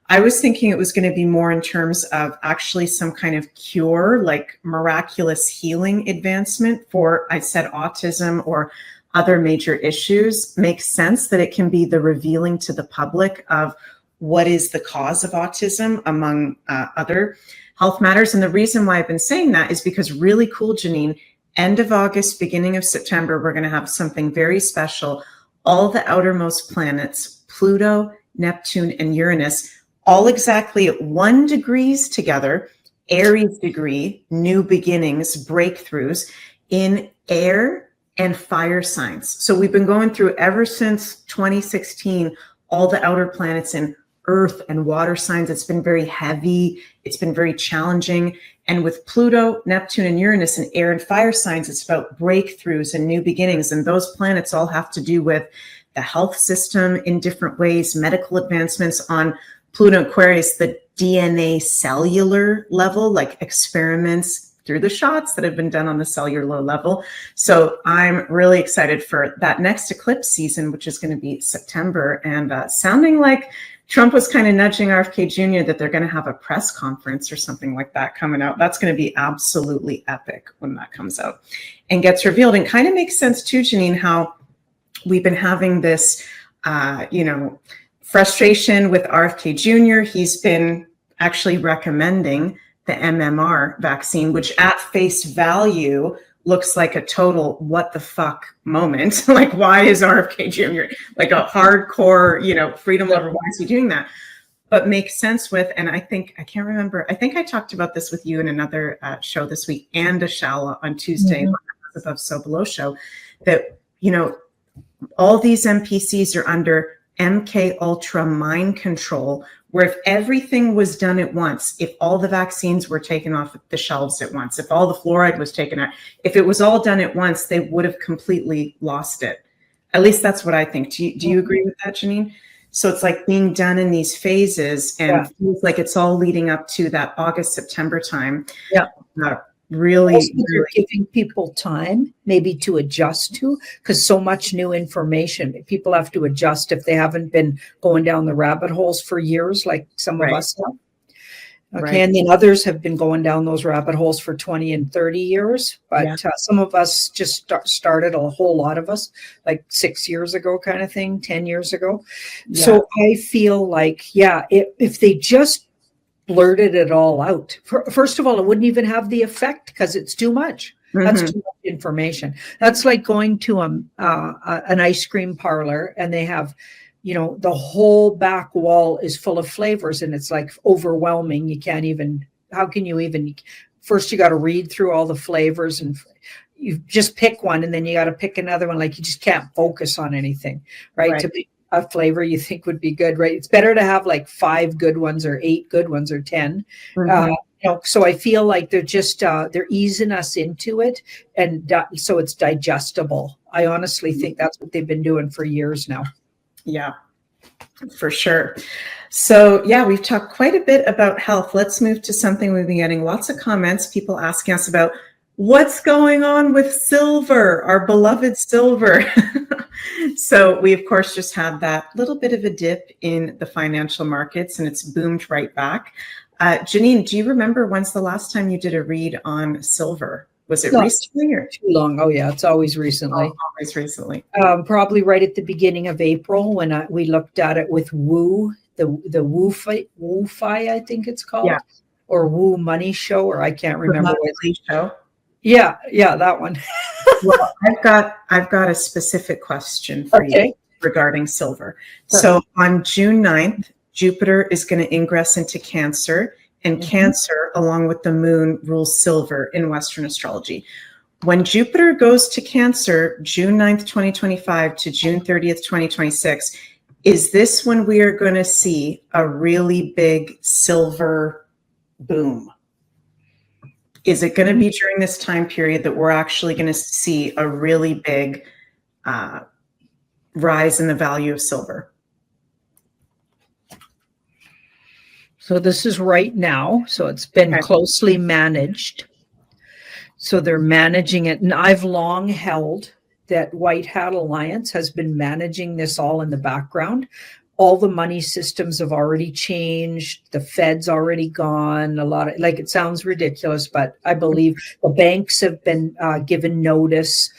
I was thinking it was going to be more in terms of actually some kind of cure, like miraculous healing advancement for, I said, autism or other major issues. Makes sense that it can be the revealing to the public of what is the cause of autism among other health matters. And the reason why I've been saying that is because really cool, Janine, end of August, beginning of September, we're going to have something very special. All the outermost planets, Pluto, Neptune, and Uranus, all exactly at 1 degree together, Aries degree, new beginnings, breakthroughs in air and fire signs. So we've been going through ever since 2016, all the outer planets in earth and water signs. It's been very heavy. It's been very challenging. And with Pluto, Neptune, and Uranus in air and fire signs, it's about breakthroughs and new beginnings. And those planets all have to do with the health system in different ways, medical advancements on Pluto Aquarius, the DNA cellular level, like experiments through the shots that have been done on the cellular level. So I'm really excited for that next eclipse season, which is going to be September, and sounding like Trump was kind of nudging RFK Jr. that they're going to have a press conference or something like that coming out. That's going to be absolutely epic when that comes out and gets revealed. And kind of makes sense too, Janine, how we've been having this, frustration with RFK Jr. He's been actually recommending the MMR vaccine, which at face value looks like a total what the fuck moment. Like, why is RFK Jr. like a hardcore, freedom lover? Why is he doing that? But makes sense with, and I think I talked about this with you in another show this week, and Ashala on Tuesday, Above So Below show, that, all these NPCs are under MK Ultra mind control, where if everything was done at once, if all the vaccines were taken off the shelves at once, if all the fluoride was taken out, if it was all done at once, they would have completely lost it. At least that's what I think. Do you agree with that, Janine? So it's like being done in these phases, and feels like it's all leading up to that August, September time. Yeah. Really, Also, really they're giving people time maybe to adjust to, because so much new information. People have to adjust if they haven't been going down the rabbit holes for years, like some of us have. Okay, and then others have been going down those rabbit holes for 20 and 30 years. But some of us just started, a whole lot of us, like 6 years ago kind of thing, 10 years ago. Yeah. So I feel like, if they just blurted it all out, first of all, it wouldn't even have the effect because it's too much. That's too much information. That's like going to an ice cream parlor and they have, the whole back wall is full of flavors and it's like overwhelming. You can't even, how can you even, first you got to read through all the flavors and you just pick one and then you got to pick another one. Like you just can't focus on anything, right? To pick a flavor you think would be good, right? It's better to have like 5 good ones or 8 good ones or 10. So I feel like they're just, they're easing us into it. And so it's digestible. I honestly think that's what they've been doing for years now. Yeah, for sure. So we've talked quite a bit about health. Let's move to something we've been getting lots of comments, people asking us about what's going on with silver, our beloved silver. So we, of course, just had that little bit of a dip in the financial markets and it's boomed right back. Janine, do you remember when's the last time you did a read on silver? Was it recently or too long? Oh yeah, it's always recently. Always recently. Probably right at the beginning of April when we looked at it with Woo, the WooFi, I think it's called, or Woo Money Show, or I can't remember what show. Yeah, that one. Well, I've got a specific question for you regarding silver. So on June 9th, Jupiter is going to ingress into Cancer. And Cancer, along with the moon, rules silver in Western astrology. When Jupiter goes to Cancer, June 9th, 2025 to June 30th, 2026, is this when we are going to see a really big silver boom? Is it going to be during this time period that we're actually going to see a really big rise in the value of silver? So this is right now. So it's been closely managed. So they're managing it. And I've long held that White Hat Alliance has been managing this all in the background. All the money systems have already changed. The Fed's already gone. A lot of, like, it sounds ridiculous, but I believe the banks have been given notice.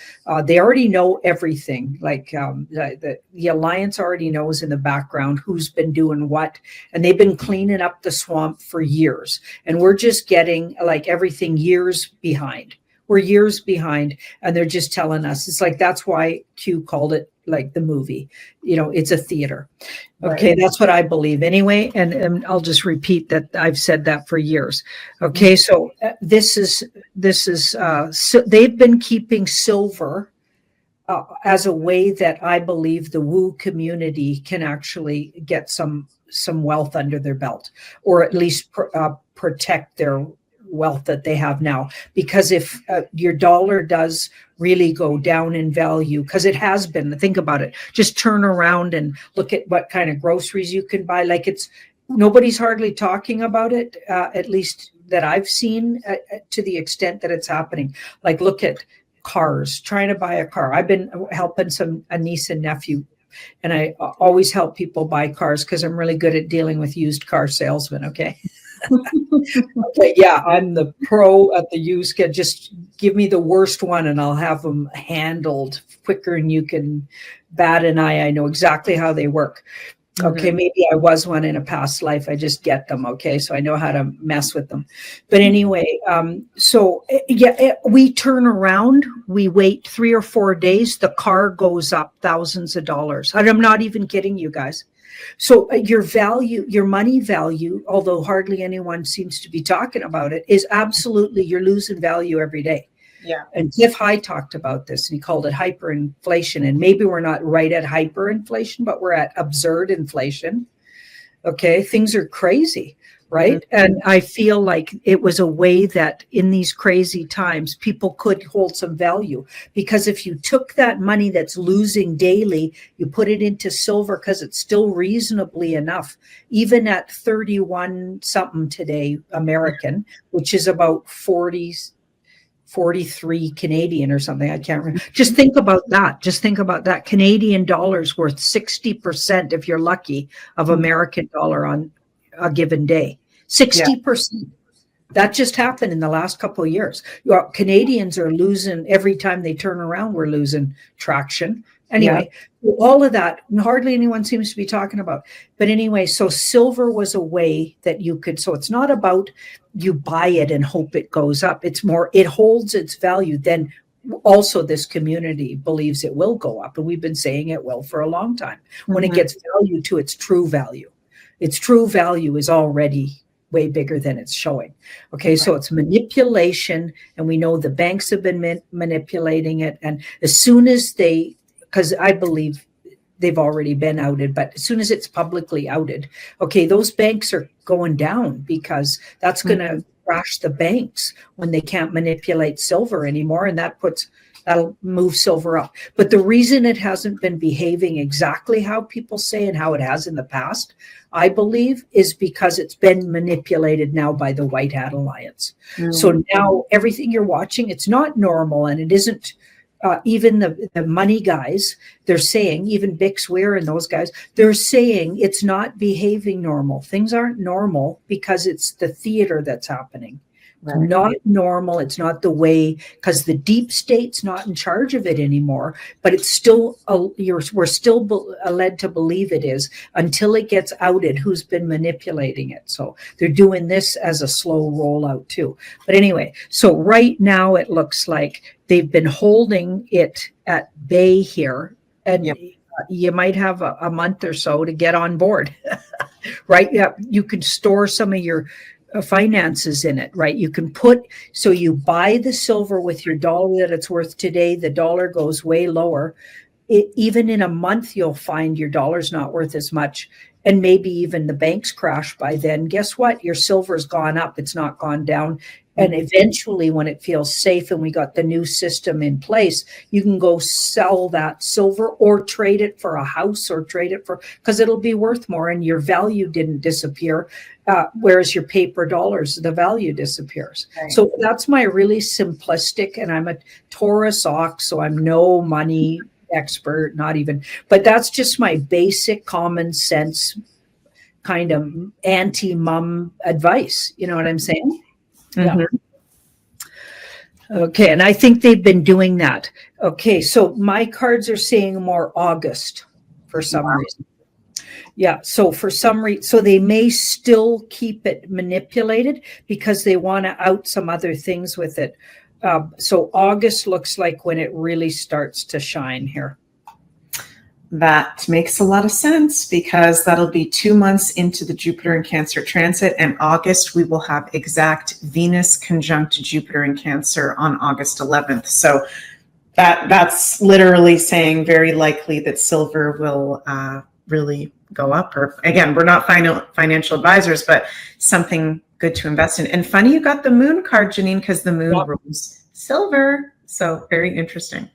They already know everything. Like the Alliance already knows in the background who's been doing what, and they've been cleaning up the swamp for years. And we're just getting like everything years behind. We're years behind, and they're just telling us. It's like, that's why Q called it like the movie. It's a theater. Okay, that's what I believe anyway. And I'll just repeat that I've said that for years. Okay, so this is so they've been keeping silver as a way that I believe the Woo community can actually get some wealth under their belt, or at least protect their wealth that they have now. Because if your dollar does really go down in value, because it has been, think about it, just turn around and look at what kind of groceries you can buy. Like, it's, nobody's hardly talking about it, at least that I've seen, to the extent that it's happening. Like, look at cars, trying to buy a car. I've been helping a niece and nephew, and I always help people buy cars because I'm really good at dealing with used car salesmen. Okay. I'm the pro at the used car. Just give me the worst one and I'll have them handled quicker than you can bat an eye. I know exactly how they work. Okay, maybe I was one in a past life. I just get them. Okay, so I know how to mess with them. But anyway, we turn around, we wait 3 or 4 days, the car goes up thousands of dollars. And I'm not even kidding you guys. So your value, your money value, although hardly anyone seems to be talking about it, is absolutely, you're losing value every day. Yeah. And Cliff High talked about this, and he called it hyperinflation. And maybe we're not right at hyperinflation, but we're at absurd inflation. Okay, things are crazy, right? And I feel like it was a way that in these crazy times, people could hold some value. Because if you took that money that's losing daily, you put it into silver because it's still reasonably enough, even at 31 something today, American, which is about 43 Canadian or something. I can't remember. Just think about that. Just think about that. Canadian dollars worth 60%, if you're lucky, of American dollar on a given day. 60%. That just happened in the last couple of years. Canadians are losing every time they turn around. We're losing traction. Anyway, all of that, hardly anyone seems to be talking about. But anyway, so silver was a way that you could, so it's not about you buy it and hope it goes up. It's more, it holds its value. Then also this community believes it will go up. And we've been saying it will for a long time. When it gets value to its true value is already way bigger than it's showing. Okay, so it's manipulation, and we know the banks have been manipulating it. And as soon as because I believe they've already been outed, but as soon as it's publicly outed, okay, those banks are going down, because that's going to crash the banks when they can't manipulate silver anymore, and that'll move silver up. But the reason it hasn't been behaving exactly how people say and how it has in the past, I believe, is because it's been manipulated now by the White Hat Alliance. So now everything you're watching, it's not normal, and it isn't. Even the money guys, they're saying, even Bix Weir and those guys, they're saying it's not behaving normal. Things aren't normal because it's the theater that's happening. It's not normal. It's not the way, because the deep state's not in charge of it anymore, but it's still, we're still led to believe it is, until it gets outed who's been manipulating it. So they're doing this as a slow rollout too. But anyway, so right now it looks like they've been holding it at bay here, and you might have a month or so to get on board, right? Yeah, you could store some of your finances in it, right? You can so you buy the silver with your dollar that it's worth today. The dollar goes way lower. Even in a month, you'll find your dollar's not worth as much. And maybe even the banks crash by then. Guess what? Your silver's gone up. It's not gone down. And eventually, when it feels safe and we got the new system in place, you can go sell that silver or trade it for a house, or trade it because it'll be worth more, and your value didn't disappear. Whereas your paper dollars, the value disappears. Right. So that's my really simplistic, and I'm a Taurus ox, so I'm no money expert, not even, but that's just my basic common sense kind of anti-mum advice. You know what I'm saying? Yeah. Okay, and I think they've been doing that. Okay, so my cards are saying more August for some reason. Yeah, so for some reason, so they may still keep it manipulated because they want to out some other things with it. So August looks like when it really starts to shine here. That makes a lot of sense, because that'll be 2 months into the Jupiter in Cancer transit. And August, we will have exact Venus conjunct Jupiter in Cancer on August 11th. So that's literally saying very likely that silver will really go up. Or again, we're not financial advisors, but something good to invest in. And funny you got the moon card, Janine, because the moon rules silver. So very interesting.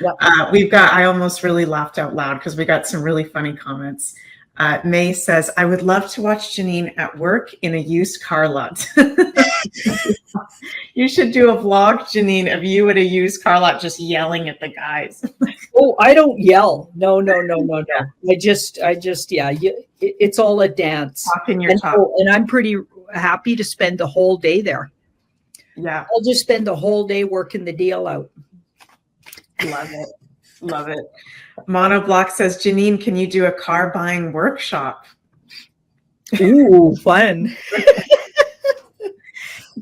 Yep. I almost really laughed out loud because we got some really funny comments. May says, I would love to watch Janine at work in a used car lot. You should do a vlog, Janine, of you at a used car lot just yelling at the guys. Oh, I don't yell. No. I just, it's all a dance. Talking your talk. And I'm pretty happy to spend the whole day there. Yeah. I'll just spend the whole day working the deal out. Love it. Love it. Monoblock says, Janine, can you do a car buying workshop? Ooh, fun.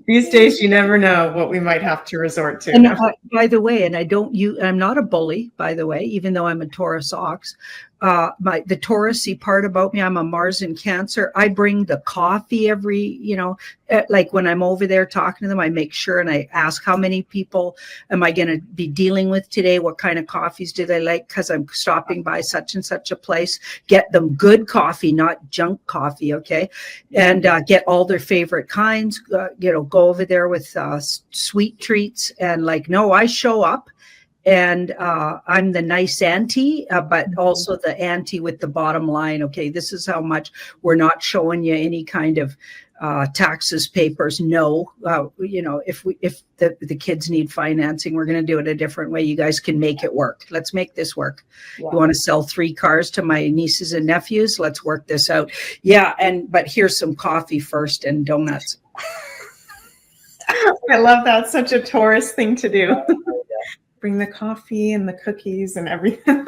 These days, you never know what we might have to resort to. And by the way, and I'm not a bully, by the way, even though I'm a Taurus ox, the Taurusy part about me, I'm a Mars in Cancer. I bring the coffee every, like when I'm over there talking to them, I make sure and I ask how many people am I going to be dealing with today? What kind of coffees do they like? Because I'm stopping by such and such a place. Get them good coffee, not junk coffee, okay? And get all their favorite kinds. Go over there with sweet treats and like, no, I show up. And I'm the nice auntie, but also the auntie with the bottom line. Okay, this is how much. We're not showing you any kind of taxes papers. No, if the kids need financing, we're going to do it a different way. You guys can make it work. Let's make this work. Yeah. You want to sell 3 cars to my nieces and nephews? Let's work this out. Yeah, but here's some coffee first and donuts. I love that. Such a Taurus thing to do. Bring the coffee and the cookies and everything.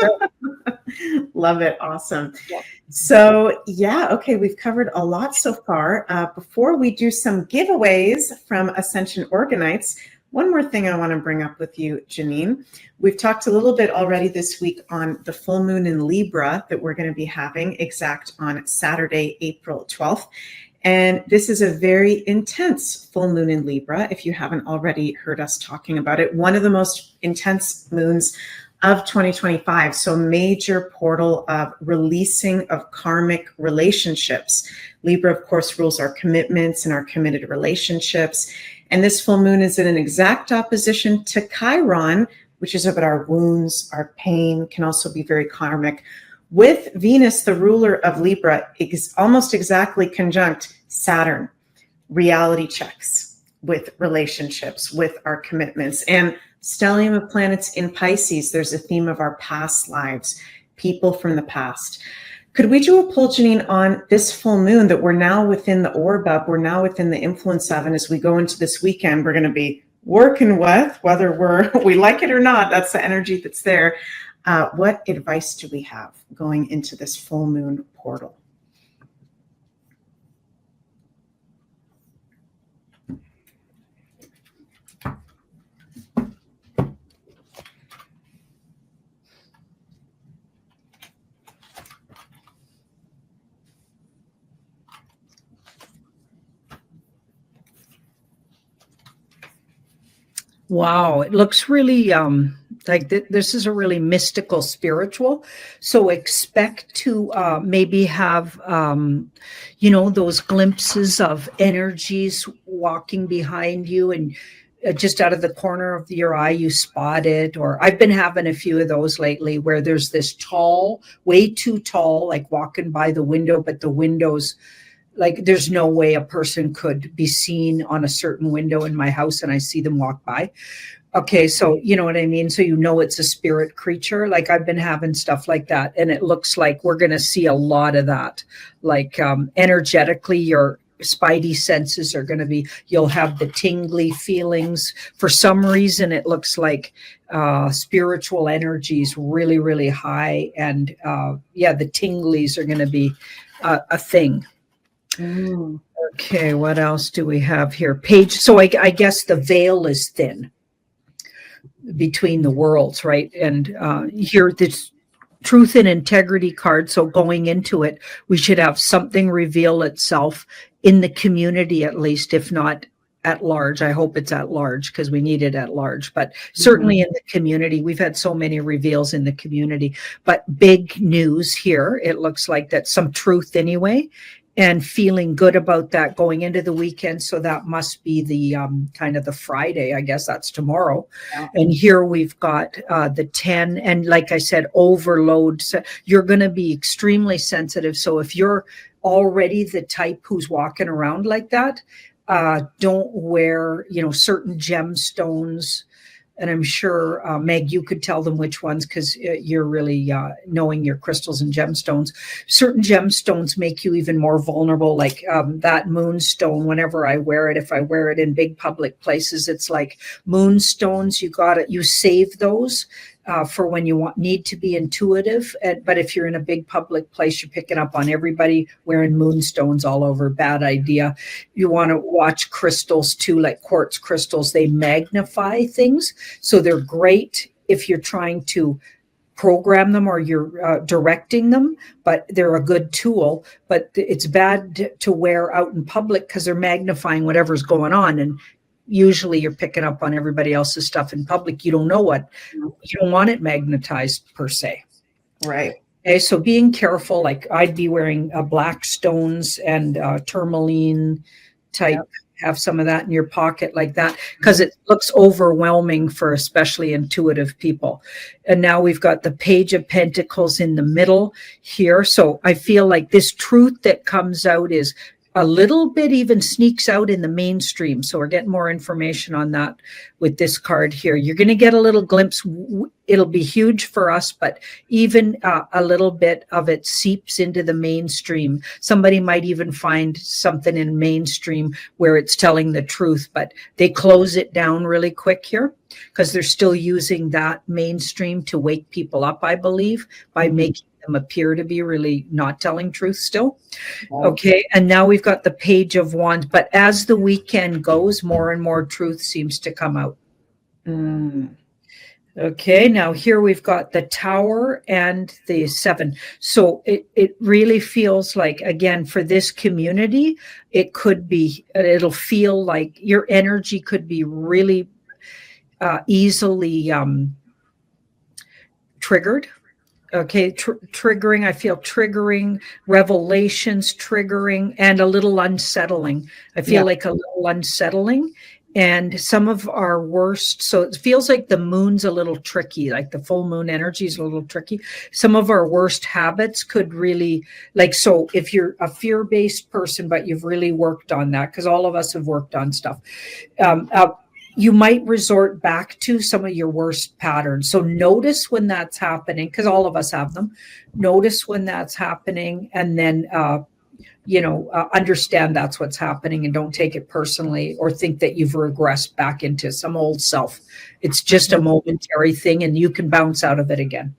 Love it. Awesome. Yeah. So okay, we've covered a lot so far. Before we do some giveaways from Ascension Organites, one more thing I want to bring up with you, Janine. We've talked a little bit already this week on the full moon in Libra that we're going to be having exact on Saturday, April 12th. And this is a very intense full moon in Libra, if you haven't already heard us talking about it. One of the most intense moons of 2025. So major portal of releasing of karmic relationships. Libra, of course, rules our commitments and our committed relationships. And this full moon is in an exact opposition to Chiron, which is about our wounds, our pain, can also be very karmic. With Venus, the ruler of Libra, is almost exactly conjunct Saturn, reality checks with relationships, with our commitments. And stellium of planets in Pisces, there's a theme of our past lives, people from the past. Could we do a pull, Janine, on this full moon that we're now within the orb of, we're now within the influence of, and as we go into this weekend, we're going to be working with, whether we like it or not, that's the energy that's there. What advice do we have going into this full moon portal? Wow, it looks really like this is a really mystical spiritual. So expect to maybe have, those glimpses of energies walking behind you and just out of the corner of your eye, you spot it. Or I've been having a few of those lately where there's this tall, way too tall, like walking by the window, but the windows, like there's no way a person could be seen on a certain window in my house and I see them walk by. Okay, so you know what I mean? So it's a spirit creature. Like I've been having stuff like that. And it looks like we're going to see a lot of that. Like energetically, your spidey senses are going to be, you'll have the tingly feelings. For some reason, it looks like spiritual energy is really, really high. And the tinglies are going to be a thing. Mm. Okay, what else do we have here? Page. So I guess the veil is thin between the worlds, right? And here, this truth and integrity card. So going into it, we should have something reveal itself in the community, at least, if not at large. I hope it's at large because we need it at large, but certainly in the community. We've had so many reveals in the community, but big news here. It looks like that's some truth anyway. And feeling good about that going into the weekend. So that must be the kind of the Friday, I guess that's tomorrow. Yeah. And here we've got the 10. And like I said, overload. So you're going to be extremely sensitive. So if you're already the type who's walking around like that, don't wear, certain gemstones. And I'm sure, Meg, you could tell them which ones because you're really knowing your crystals and gemstones. Certain gemstones make you even more vulnerable, like that moonstone. Whenever I wear it, if I wear it in big public places, it's like moonstones. You save those for when you need to be intuitive. But if you're in a big public place, you're picking up on everybody wearing moonstones all over. Bad idea. You want to watch crystals too, like quartz crystals. They magnify things. So they're great if you're trying to program them or you're directing them, but they're a good tool. But it's bad to wear out in public because they're magnifying whatever's going on. And usually you're picking up on everybody else's stuff in public. You don't know you don't want it magnetized per se. Right. Okay, so being careful, like I'd be wearing black stones and tourmaline type, have some of that in your pocket like that, because it looks overwhelming for especially intuitive people. And now we've got the Page of Pentacles in the middle here. So I feel like this truth that comes out is a little bit even sneaks out in the mainstream. So we're getting more information on that with this card here. You're going to get a little glimpse. It'll be huge for us, but even a little bit of it seeps into the mainstream. Somebody might even find something in mainstream where it's telling the truth, but they close it down really quick here because they're still using that mainstream to wake people up, I believe, by making them appear to be really not telling truth still. Okay, and now we've got the Page of Wands, but as the weekend goes, more and more truth seems to come out. Okay, now here we've got the Tower and the Seven. So it really feels like, again, for this community, it'll feel like your energy could be really easily triggered. Okay, triggering, I feel triggering, revelations triggering, and a little unsettling. I feel like a little unsettling. And some of our worst, so it feels like the moon's a little tricky, like the full moon energy is a little tricky. Some of our worst habits could really, like, so if you're a fear-based person, but you've really worked on that, because all of us have worked on stuff, you might resort back to some of your worst patterns. So notice when that's happening, because all of us have them. Notice when that's happening, and then understand that's what's happening, and don't take it personally or think that you've regressed back into some old self. It's just a momentary thing, and you can bounce out of it again.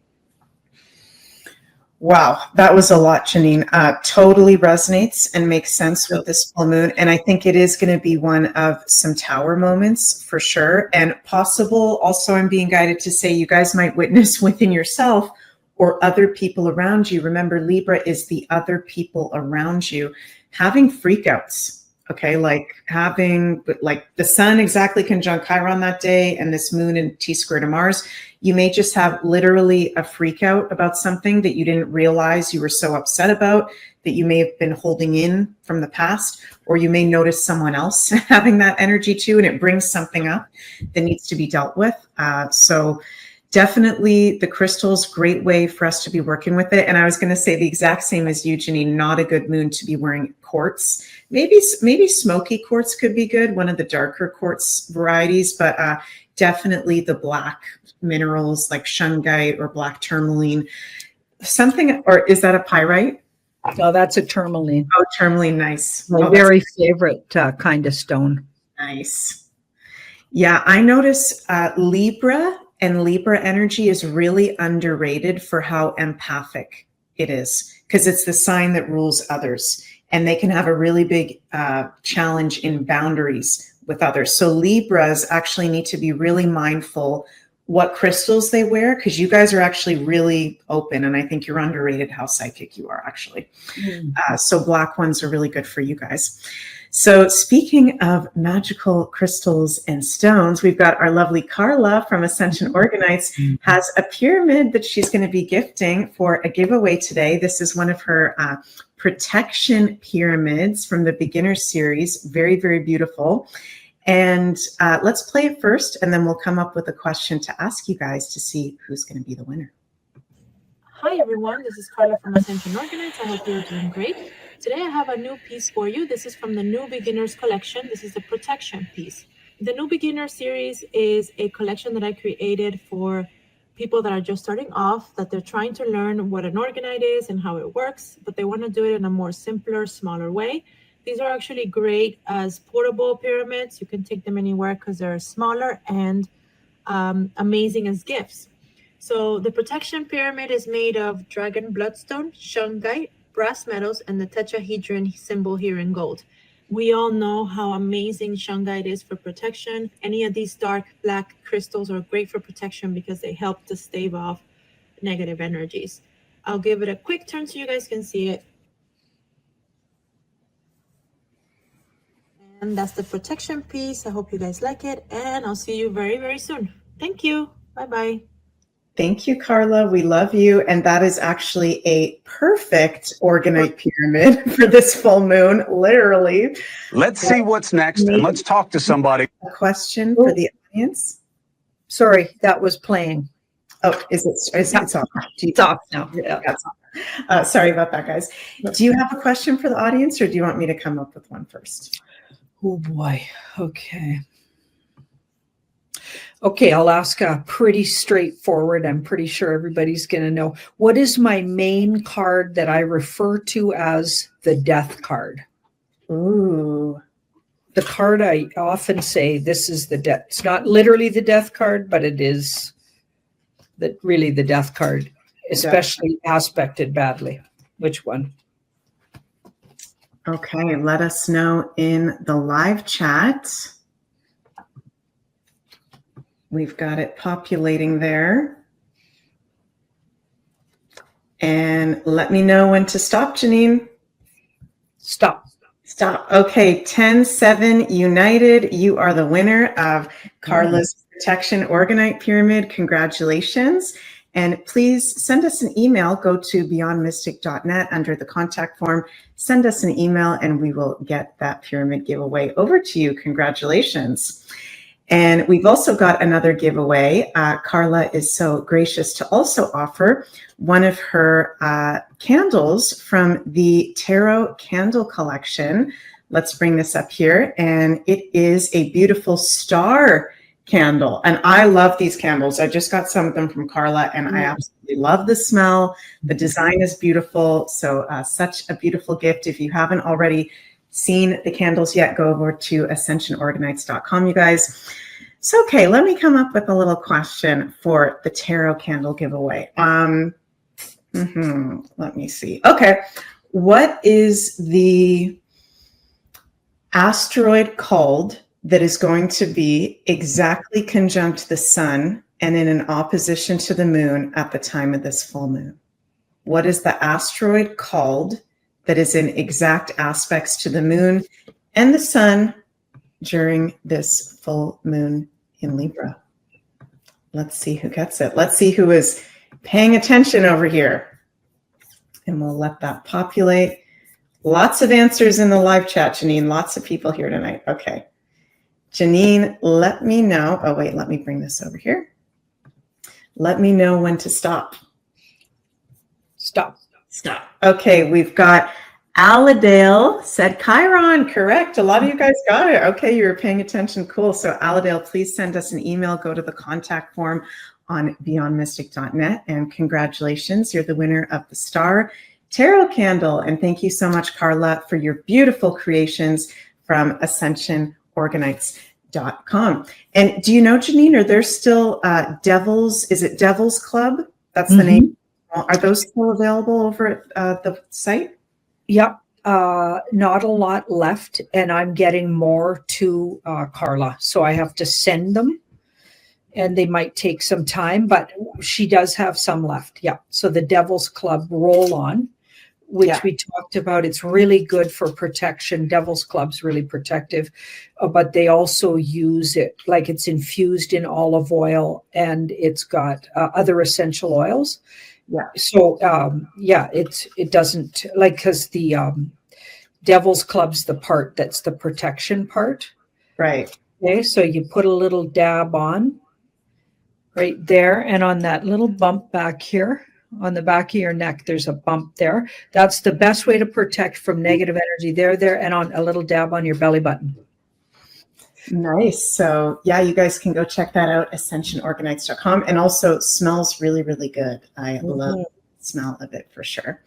Wow, that was a lot, Janine. Totally resonates and makes sense with this full moon. And I think it is going to be one of some tower moments for sure. And possible, also, I'm being guided to say you guys might witness within yourself or other people around you. Remember, Libra is the other people around you having freakouts. Okay, like having the sun exactly conjunct Chiron that day and this moon in T-square to Mars. You may just have literally a freak out about something that you didn't realize you were so upset about, that you may have been holding in from the past, or you may notice someone else having that energy too, and it brings something up that needs to be dealt with. So definitely the crystals, great way for us to be working with it. And I was going to say the exact same as you, Janine, not a good moon to be wearing quartz. Maybe smoky quartz could be good, one of the darker quartz varieties, but definitely the black minerals like shungite or black tourmaline. Something, or is that a pyrite? No, that's a tourmaline. Oh, tourmaline, nice. My very favorite kind of stone. Nice. Yeah, I notice Libra and Libra energy is really underrated for how empathic it is, because it's the sign that rules others, and they can have a really big challenge in boundaries with others. So Libras actually need to be really mindful what crystals they wear, because you guys are actually really open, and I think you're underrated how psychic you are actually. So black ones are really good for you guys. So speaking of magical crystals and stones, we've got our lovely Carla from Ascension Organites has a pyramid that she's going to be gifting for a giveaway today. This is one of her protection pyramids from the beginner series. Very, very beautiful. And let's play it first, and then we'll come up with a question to ask you guys to see who's going to be the winner. Hi everyone, this is Carla from Ascension Organites. I hope you're doing great. Today I have a new piece for you. This is from the New Beginners collection. This is the protection piece. The New Beginner series is a collection that I created for people that are just starting off, that they're trying to learn what an organite is and how it works, but they want to do it in a more simpler, smaller way. These are actually great as portable pyramids. You can take them anywhere because they're smaller and amazing as gifts. So the protection pyramid is made of dragon bloodstone, shungite, brass metals, and the tetrahedron symbol here in gold. We all know how amazing shungite is for protection. Any of these dark black crystals are great for protection because they help to stave off negative energies. I'll give it a quick turn so you guys can see it. And that's the protection piece. I hope you guys like it, and I'll see you very, very soon. Thank you. Bye-bye. Thank you, Carla. We love you. And that is actually a perfect organite pyramid for this full moon, literally. Let's see what's next, and let's talk to somebody. A question for the audience. Sorry, that was playing. Oh, it's off? It's off now. Yeah. Sorry about that, guys. Do you have a question for the audience, or do you want me to come up with one first? Oh boy. Okay. Okay, I'll ask a pretty straightforward. I'm pretty sure everybody's going to know. What is my main card that I refer to as the death card? Ooh. The card I often say, this is the death. It's not literally the death card, but it is really the death card, especially aspected badly. Which one? Okay, let us know in the live chat. We've got it populating there. And let me know when to stop, Janine. Stop. Stop. Okay, 10-7 United. You are the winner of Carla's Protection Organite Pyramid. Congratulations. And please send us an email. Go to beyondmystic.net under the contact form. Send us an email and we will get that pyramid giveaway over to you. Congratulations. And we've also got another giveaway. Carla is so gracious to also offer one of her candles from the Tarot Candle Collection. Let's bring this up here. And it is a beautiful star candle. And I love these candles. I just got some of them from Carla and I absolutely love the smell. The design is beautiful. So such a beautiful gift. If you haven't already seen the candles yet, go over to ascensionorganites.com, you guys. So, okay, let me come up with a little question for the tarot candle giveaway. Let me see. Okay, what is the asteroid called that is going to be exactly conjunct the sun and in an opposition to the moon at the time of this full moon? What is the asteroid called that is in exact aspects to the moon and the sun during this full moon in Libra? Let's see who gets it. Let's see who is paying attention over here. And we'll let that populate. Lots of answers in the live chat, Janine. Lots of people here tonight. Okay. Janine, let me know. Oh, wait, let me bring this over here. Let me know when to stop. Stop. Stop. Okay, we've got Aladale said Chiron. Correct. A lot of you guys got it. Okay, you were paying attention. Cool. So Aladale, please send us an email. Go to the contact form on beyondmystic.net. And congratulations. You're the winner of the Star Tarot Candle. And thank you so much, Carla, for your beautiful creations from AscensionOrganites.com. And do you know, Janine, are there still Devils? Is it Devils Club? That's the name. Are those still available over at the site? Yep. Not a lot left, and I'm getting more to Carla. So I have to send them, and they might take some time, but she does have some left. Yeah. So the Devil's Club roll-on, which we talked about, it's really good for protection. Devil's Club's really protective, but they also use it like it's infused in olive oil, and it's got other essential oils. Yeah. So it doesn't like, because the Devil's Club's the part that's the protection part. Right. Okay. So you put a little dab on right there, and on that little bump back here on the back of your neck, there's a bump there. That's the best way to protect from negative energy. There, and on a little dab on your belly button. Nice. So yeah, you guys can go check that out, ascensionorganites.com. And also smells really, really good. I love the smell of it for sure.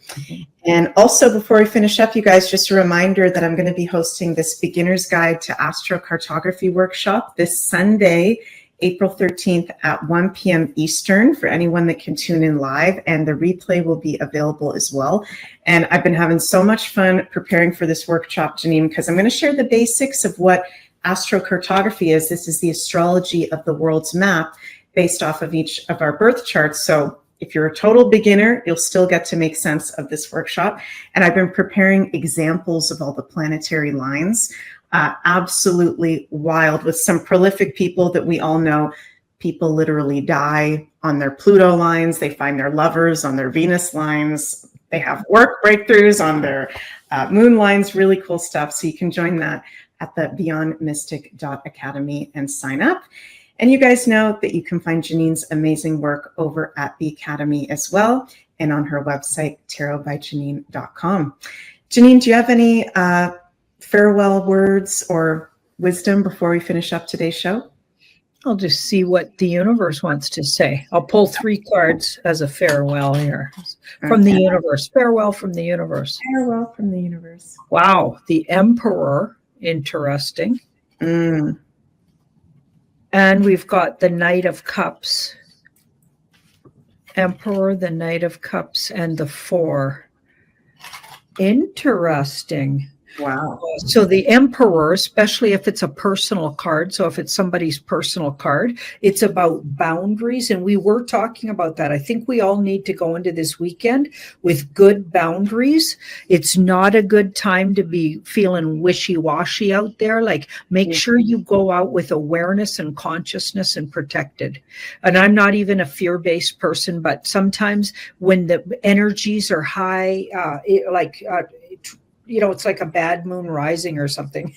And also, before we finish up, you guys, just a reminder that I'm going to be hosting this Beginner's Guide to Astrocartography workshop this Sunday, April 13th at 1 p.m. Eastern for anyone that can tune in live, and the replay will be available as well. And I've been having so much fun preparing for this workshop, Janine, because I'm going to share the basics of what astrocartography is. This is the astrology of the world's map based off of each of our birth charts. So If you're a total beginner, you'll still get to make sense of this workshop. And I've been preparing examples of all the planetary lines. Absolutely wild, with some prolific people that we all know. People literally die on their Pluto lines. They find their lovers on their Venus lines. They have work breakthroughs on their moon lines. Really cool stuff. So you can join that at the beyondmystic.academy and sign up. And you guys know that you can find Janine's amazing work over at the Academy as well, and on her website, tarotbyjanine.com. Janine, do you have any farewell words or wisdom before we finish up today's show? I'll just see what the universe wants to say. I'll pull 3 cards as a farewell here from the universe. Farewell from the universe. Farewell from the universe. Wow. The Emperor. Interesting. And we've got the Knight of Cups. Emperor, the Knight of Cups, and the 4. Interesting. Wow. So the Emperor, especially if it's a personal card, so if it's somebody's personal card, it's about boundaries. And we were talking about that. I think we all need to go into this weekend with good boundaries. It's not a good time to be feeling wishy-washy out there. Like, make sure you go out with awareness and consciousness and protected. And I'm not even a fear-based person, but sometimes when the energies are high, it's like a bad moon rising or something.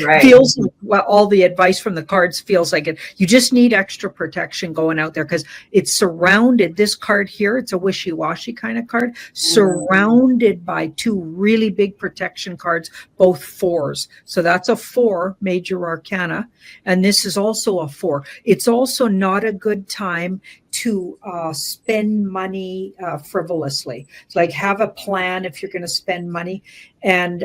Right. Feels well, all the advice from the cards feels like it. You just need extra protection going out there because it's surrounded. This card here, it's a wishy-washy kind of card, surrounded by 2 really big protection cards, both 4s. So that's a 4, major arcana. And this is also a 4. It's also not a good time to spend money frivolously. It's like, have a plan if you're going to spend money. And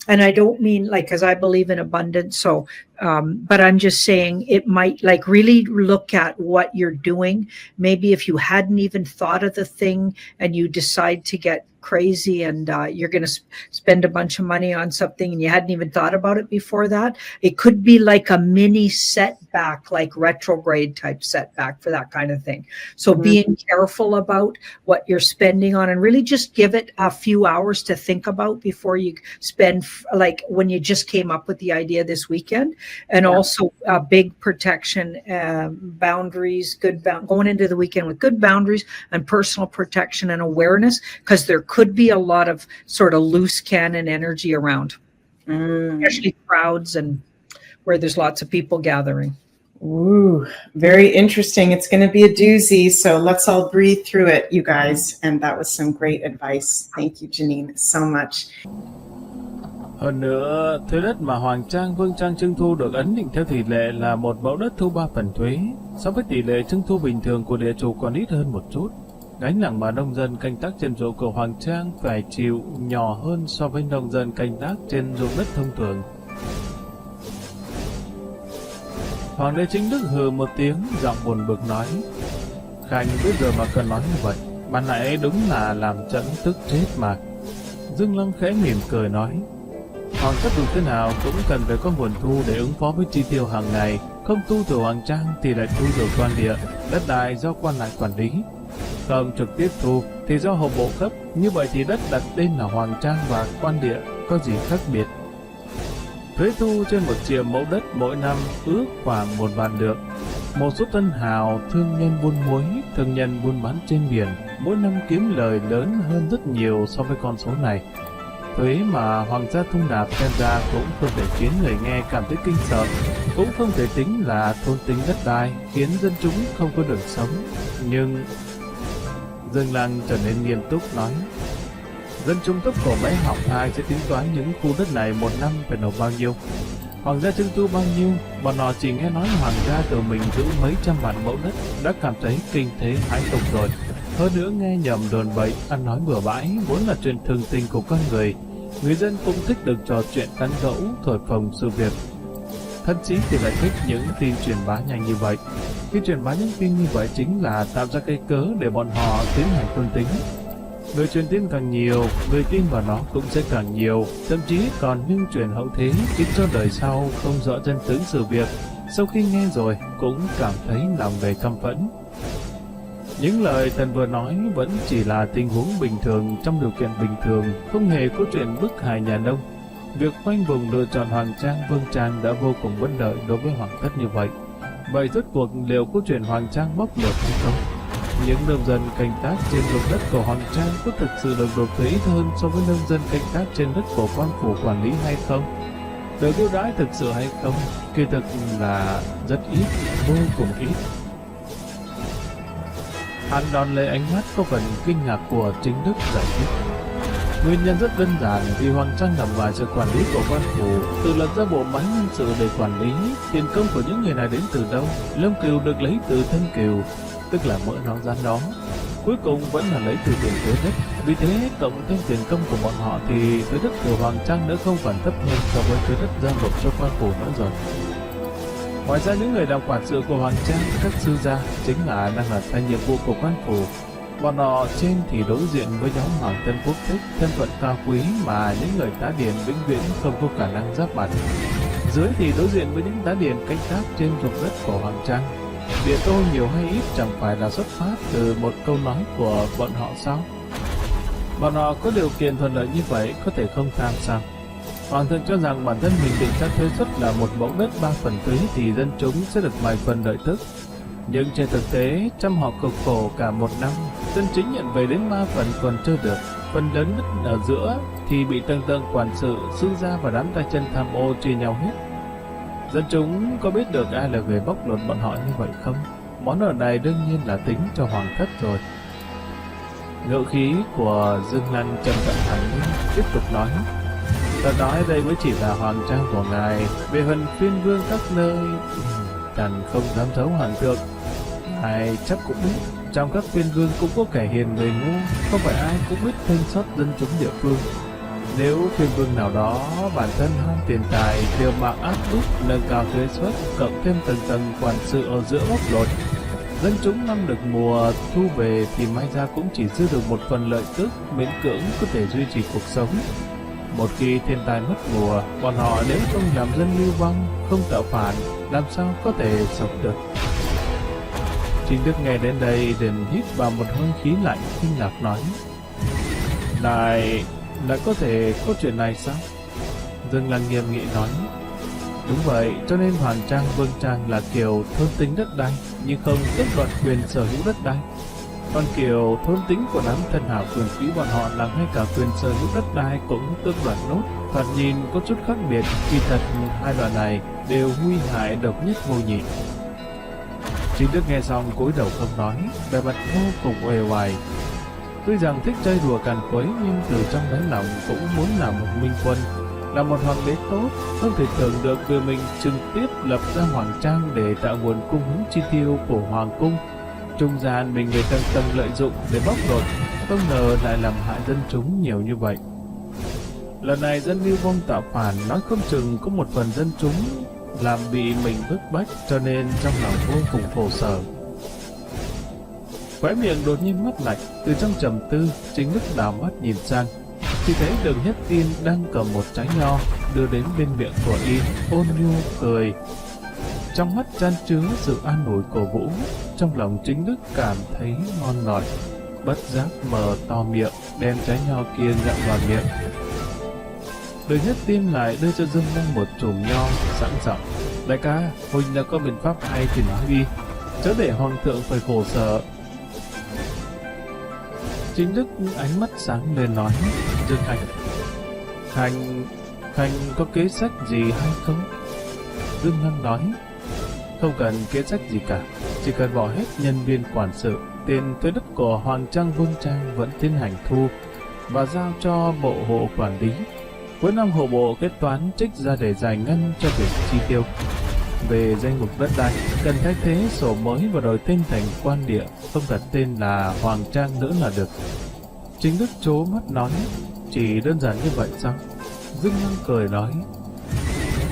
I don't mean like, because I believe in abundance. So, but I'm just saying it might like really look at what you're doing. Maybe if you hadn't even thought of the thing and you decide to get crazy and you're going to spend a bunch of money on something and you hadn't even thought about it before that, it could be like a mini setback, like retrograde type setback for that kind of thing. So being careful about what you're spending on and really just give it a few hours to think about before you spend, like when you just came up with the idea this weekend. And also big protection, boundaries, going into the weekend with good boundaries and personal protection and awareness, because there could be a lot of sort of loose cannon energy around, especially crowds and where there's lots of people gathering. Ooh, very interesting. It's going to be a doozy. So let's all breathe through it, you guys. And that was some great advice. Thank you, Janine, so much. Hơn nữa, thuế đất mà Hoàng Trang, Vương Trang trưng thu được ấn định theo tỷ lệ là một mẫu đất thu 3 phần thuế, so với tỷ lệ trưng thu bình thường của địa chủ còn ít hơn một chút. Gánh nặng mà nông dân canh tác trên ruộng của Hoàng Trang phải chịu nhỏ hơn so với nông dân canh tác trên ruộng đất thông thường. Hoàng đế Chính Đức hừ một tiếng, giọng buồn bực nói: Khanh biết giờ mà cần nói như vậy, ban nãy đúng là làm trẫm tức chết mà. Dương Lăng khẽ mỉm cười nói: Hoàng thất dù thế nào cũng cần phải có nguồn thu để ứng phó với chi tiêu hàng ngày, không tu từ Hoàng Trang thì lại thu từ quan địa, đất đai do quan lại quản lý. Không trực tiếp thu thì do hộ bộ cấp, như vậy thì đất đặt tên là Hoàng Trang và quan địa có gì khác biệt. Thuế thu trên 1 triệu mẫu đất mỗi năm ước khoảng 1 vạn lượng. Một số tân hào, thương nhân buôn muối, thương nhân buôn bán trên biển mỗi năm kiếm lời lớn hơn rất nhiều so với con số này. Thuế mà hoàng gia thu nạp xem ra cũng không thể khiến người nghe cảm thấy kinh sợ, cũng không thể tính là thôn tính đất đai, khiến dân chúng không có đường sống. Nhưng Dương Lăng trở nên nghiêm túc nói: Dân chúng thấp cổ bé học 2 sẽ tính toán những khu đất này một năm phải nộp bao nhiêu. Hoàng gia trưng thu bao nhiêu, bọn họ chỉ nghe nói hoàng gia tự mình giữ mấy trăm vạn mẫu đất đã cảm thấy kinh thế hãi tục rồi. Hơn nữa nghe nhầm đồn bậy, ăn nói bừa bãi vốn là chuyện thường tình của con người. Người dân cũng thích được trò chuyện tán gẫu, thổi phồng sự việc. Thậm chí thì lại thích những tin truyền bá nhanh như vậy. Khi truyền bá những tin như vậy chính là tạo ra cái cớ để bọn họ tiến hành phân tính. Người truyền tin càng nhiều, người tin vào nó cũng sẽ càng nhiều, thậm chí còn lưu truyền hậu thế, khiến cho đời sau không rõ chân tướng sự việc. Sau khi nghe rồi cũng cảm thấy lòng đầy căm phẫn. Những lời thần vừa nói vẫn chỉ là tình huống bình thường trong điều kiện bình thường, không hề có chuyện bức hại nhà nông. Việc khoanh vùng lựa chọn Hoàng Trang Vương Trang đã vô cùng bất lợi đối với Hoàng thất như vậy. Vậy rốt cuộc liệu có chuyện Hoàng Trang bóc lột hay không? Những nông dân canh tác trên ruộng đất của Hoàng Trang có thực sự được nộp thuế ít hơn so với nông dân canh tác trên đất của quan phủ quản lý hay không? Được ưu đãi thực sự hay không? Kỳ thực là rất ít, vô cùng ít. Hắn đón lấy ánh mắt có phần kinh ngạc của chính Đức giải thích. Nguyên nhân rất đơn giản vì Hoàng Trang nằm ngoài sự quản lý của quan phủ, tự lập ra bộ máy nhân sự để quản lý. Tiền công của những người này đến từ đâu? Lông cừu được lấy từ thân cừu, tức là mỡ nó rắn đó. Cuối cùng vẫn là lấy từ tiền thuế đất. Vì thế cộng thêm tiền công của bọn họ thì thuế đất của Hoàng Trang nữa không còn thấp hơn so với thuế đất giao nộp cho quan phủ nữa rồi. Ngoài ra những người làm quản sự của Hoàng Trang, các sư gia chính là đang là thành nhiệm vụ của quan phủ. Bọn họ trên thì đối diện với nhóm hoàng thân quốc thích, thân phận cao quý mà những người tá điền vĩnh viễn không có khả năng giáp mặt. Dưới thì đối diện với những tá điền canh tác trên ruộng đất của Hoàng Trang. Địa tô nhiều hay ít chẳng phải là xuất phát từ một câu nói của bọn họ sao? Bọn họ có điều kiện thuận lợi như vậy có thể không tham sao? Hoàng thượng cho rằng bản thân mình định ra thuế suất là một mẫu đất 3 phần thuế thì dân chúng sẽ được vài phần lợi tức. Nhưng trên thực tế, trăm họ cực khổ cả một năm, dân chính nhận về đến 3 phần còn chưa được. Phần lớn đất ở giữa thì bị tầng quản sự, sư gia và đám tay chân tham ô chia nhau hết. Dân chúng có biết được ai là người bóc lột bọn họ như vậy không? Món nợ này đương nhiên là tính cho hoàng thất rồi. Ngữ khí của Dương Lăng trầm cận thẳng tiếp tục nói. Ta nói đây mới chỉ là Hoàng Trang của ngài, về phần phiên vương các nơi thần không dám giấu hoàng thượng. Ngài chắc cũng biết, trong các phiên vương cũng có kẻ hiền người ngu, không phải ai cũng biết thương xót dân chúng địa phương. Nếu phiên vương nào đó bản thân ham tiền tài, liều mạng áp bức, nâng cao thuế suất, cộng thêm tầng quản sự ở giữa bóc lột, dân chúng năm được mùa thu về thì may ra cũng chỉ giữ được một phần lợi tức, miễn cưỡng có thể duy trì cuộc sống. Một khi thiên tai mất mùa, bọn họ nếu không làm dân lưu vong, không tạo phản, làm sao có thể sống được? Chính Đức nghe đến đây liền hít vào một hơi khí lạnh, kinh ngạc nói. Lại có thể có chuyện này sao? Dương Lăng nghiêm nghị nói. Đúng vậy, cho nên Hoàng Trang Vương Trang là kiểu thôn tính đất đai, nhưng không tước đoạt quyền sở hữu đất đai. Còn kiểu thôn tính của đám thân hảo quyền quý bọn họ là ngay cả quyền sở hữu đất đai cũng tước đoạt nốt. Thoạt nhìn có chút khác biệt, kỳ thật hai loại này đều nguy hại độc nhất vô nhị. Chính Đức nghe xong cúi đầu không nói, vẻ mặt vô cùng uể oải. Tuy rằng thích chơi đùa càn quấy nhưng từ trong đáy lòng cũng muốn làm một minh quân, là một hoàng đế tốt, không thể tưởng được vì mình trực tiếp lập ra Hoàng Trang để tạo nguồn cung ứng chi tiêu của hoàng cung. Trung gian mình người tầng lợi dụng để bóc lột, không ngờ lại làm hại dân chúng nhiều như vậy. Lần này dân lưu vong tạo phản, nói không chừng có một phần dân chúng làm bị mình bức bách, cho nên trong lòng vô cùng khổ sở. Khóe miệng đột nhiên mắt lạnh, từ trong trầm tư, Chính Đức đảo mắt nhìn sang, chỉ thấy Đường Nhất Tiên đang cầm một trái nho đưa đến bên miệng của y, ôn nhu cười. Trong mắt chan chứa sự an ủi cổ vũ, trong lòng Chính Đức cảm thấy ngon ngọt, bất giác mở to miệng, đem trái nho kia ngậm vào miệng. Đường Nhất Tiên lại đưa cho Dương Lăng một chùm nho, sẵn giọng. Đại ca, huynh đã có biện pháp hay thì nói đi, chớ để hoàng thượng phải khổ sở. Chính Đức ánh mắt sáng lên nói, Dương Khanh có kế sách gì hay không? Dương Lăng nói, không cần kế sách gì cả, chỉ cần bỏ hết nhân viên quản sự, tiền thuế đất của Hoàng Trang Vương Trang vẫn tiến hành thu và giao cho bộ hộ quản lý. Cuối năm hộ bộ kết toán trích ra để giải ngân cho việc chi tiêu. Về danh mục đất đai, cần thay thế sổ mới và đổi tên thành quan địa, không đặt tên là Hoàng Trang nữa là được. Chính Đức trố mắt nói, chỉ đơn giản như vậy sao? Dương Lăng cười nói,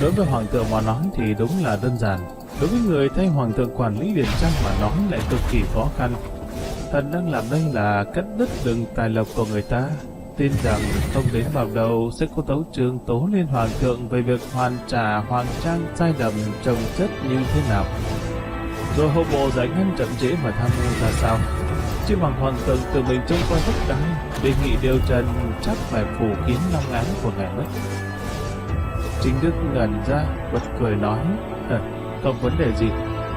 đối với hoàng thượng mà nói thì đúng là đơn giản, đối với người thay hoàng thượng quản lý điền trang mà nói lại cực kỳ khó khăn. Thần đang làm đây là cắt đứt đường tài lộc của người ta, tin rằng không đến vào đầu sẽ có tấu chương tố lên hoàng thượng về việc hoàn trả Hoàng Trang sai lầm trồng chất như thế nào. Rồi hộ bộ giải ngân chậm trễ mà tham mưu ra sao? Chỉ bằng hoàng thượng tự mình trông coi đất đai, đề nghị điều trần chắc phải phủ kín long án của ngài mất. Chính Đức ngẩn ra, bật cười nói, không vấn đề gì,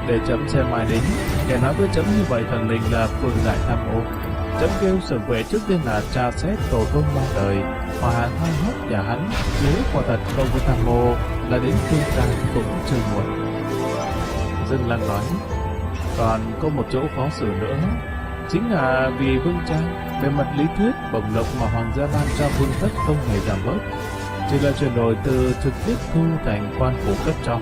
để chấm xem mai đến. Kẻ nói với chấm như vậy thằng Đình là phường đại tham ô. Chấm kêu sở vệ trước tiên là tra xét tổ tông ba đời, hòa hạng hai hót nhà hắn, nếu quả thật không có tham ô là đến tương ta cũng chưa muộn. Dương Lăng nói, còn có một chỗ khó xử nữa, chính là vì vương trang, về mặt lý thuyết bổng lộc mà hoàng gia ban cho vương thất không hề giảm bớt, chỉ là chuyển đổi từ trực tiếp thu thành quan phủ cấp cho.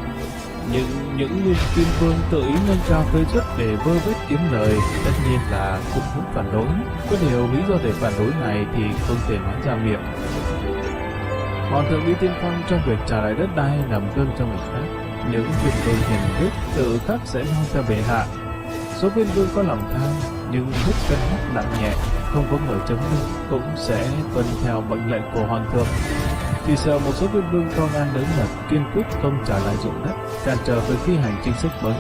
Nhưng những nguyên tiên vương tự ý nâng cao thuế suất để vơ vét kiếm lời, tất nhiên là cũng muốn phản đối. Có điều lý do để phản đối này thì không thể nói ra miệng. Hoàng thượng đi tiên phong trong việc trả lại đất đai làm gương cho người khác. Những viên vương hiền đức tự khắc sẽ lo cho bệ hạ. Số viên vương có lòng tham nhưng thích cân nhắc nặng nhẹ, không có người chống lưng, cũng sẽ tuân theo mệnh lệnh của hoàng thượng. Chỉ sợ một số viên vương to gan lớn mật kiên quyết không trả lại ruộng đất, cản trở với thi hành chính sách mới.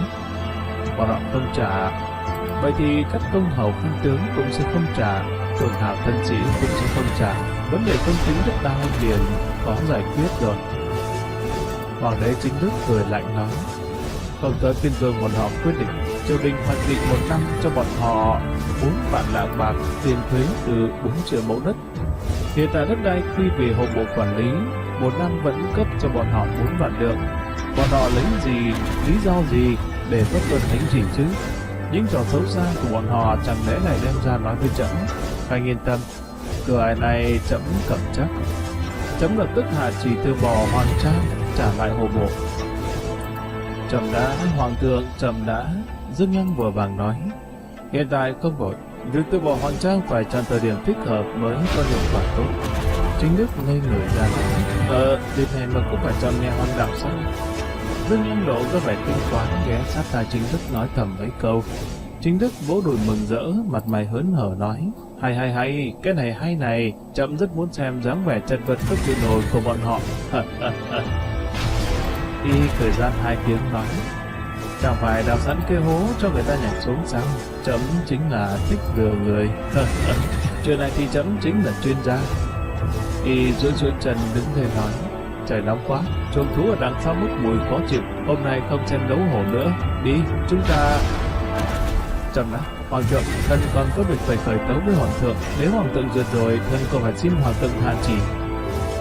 Bọn họ không trả, vậy thì các công hầu khanh tướng cũng sẽ không trả, thượng hào thân sĩ cũng sẽ không trả. Vấn đề công chính đất đai liền có giải quyết rồi. Hoàng đế Chính Đức cười lạnh nói, không tới phiên vương bọn họ quyết định, triều đình hoạch định một năm cho bọn họ 4 vạn lạng bạc tiền thuế từ 4 triệu mẫu đất. Hiện tại đất đai quy về hộ bộ quản lý, một năm vẫn cấp cho bọn họ 4 vạn lượng. Bọn họ lấy gì, lý do gì để bất tuân thánh chỉ chứ? Những trò xấu xa của bọn họ chẳng lẽ lại đem ra nói với trẫm? Khanh yên tâm, cửa ải này trẫm cầm chắc. Trẫm lập tức hạ chỉ từ bỏ hoàng trang, trả lại hộ bộ. Trẫm đã, hoàng thượng, trẫm đã. Dương Lăng vừa vàng nói, hiện tại không vội, việc từ bỏ hoàng trang phải chọn thời điểm thích hợp mới có hiệu quả tốt. Chính Đức ngây người ra nói, dịp này mà cũng phải chọn nghe hoàng đạo sao? Dương Lăng Độ có vẻ tinh toán ghé sát tai Chính Đức nói thầm mấy câu. Chính Đức vỗ đùi mừng rỡ, mặt mày hớn hở nói, hay, cái này hay này, trẫm rất muốn xem dáng vẻ chật vật không chịu nổi của bọn họ. Y thời gian 2 tiếng nói, chẳng phải đào sẵn cái hố cho người ta nhảy xuống sao? Trẫm chính là thích lừa người. Chuyện này thì trẫm chính là chuyên gia. Y duỗi chân đứng lên nói, trời nóng quá, chuồng thú ở đằng sau mức mùi khó chịu, hôm nay không xem đấu hổ nữa, đi, chúng ta... Trẫm đã, hoàng thượng, thần còn có việc phải khởi tấu với hoàng thượng, nếu hoàng thượng duyệt rồi, thần còn phải xin hoàng thượng hạ chỉ.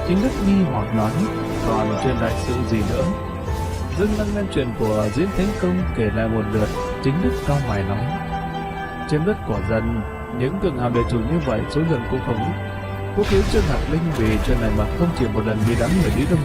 Chính Đức nghi hoặc nói, còn chuyện đại sự gì nữa? Dương Lăng đem chuyện của Diễn Thánh Công kể lại một lượt. Chính Đức cau mày nói, trên đất của dân, những cường hào địa chủ như vậy số lượng cũng không ít. Quốc hiếu Trương Hạc Linh vì chuyện này mà không chỉ một lần bị đám người Lý Đông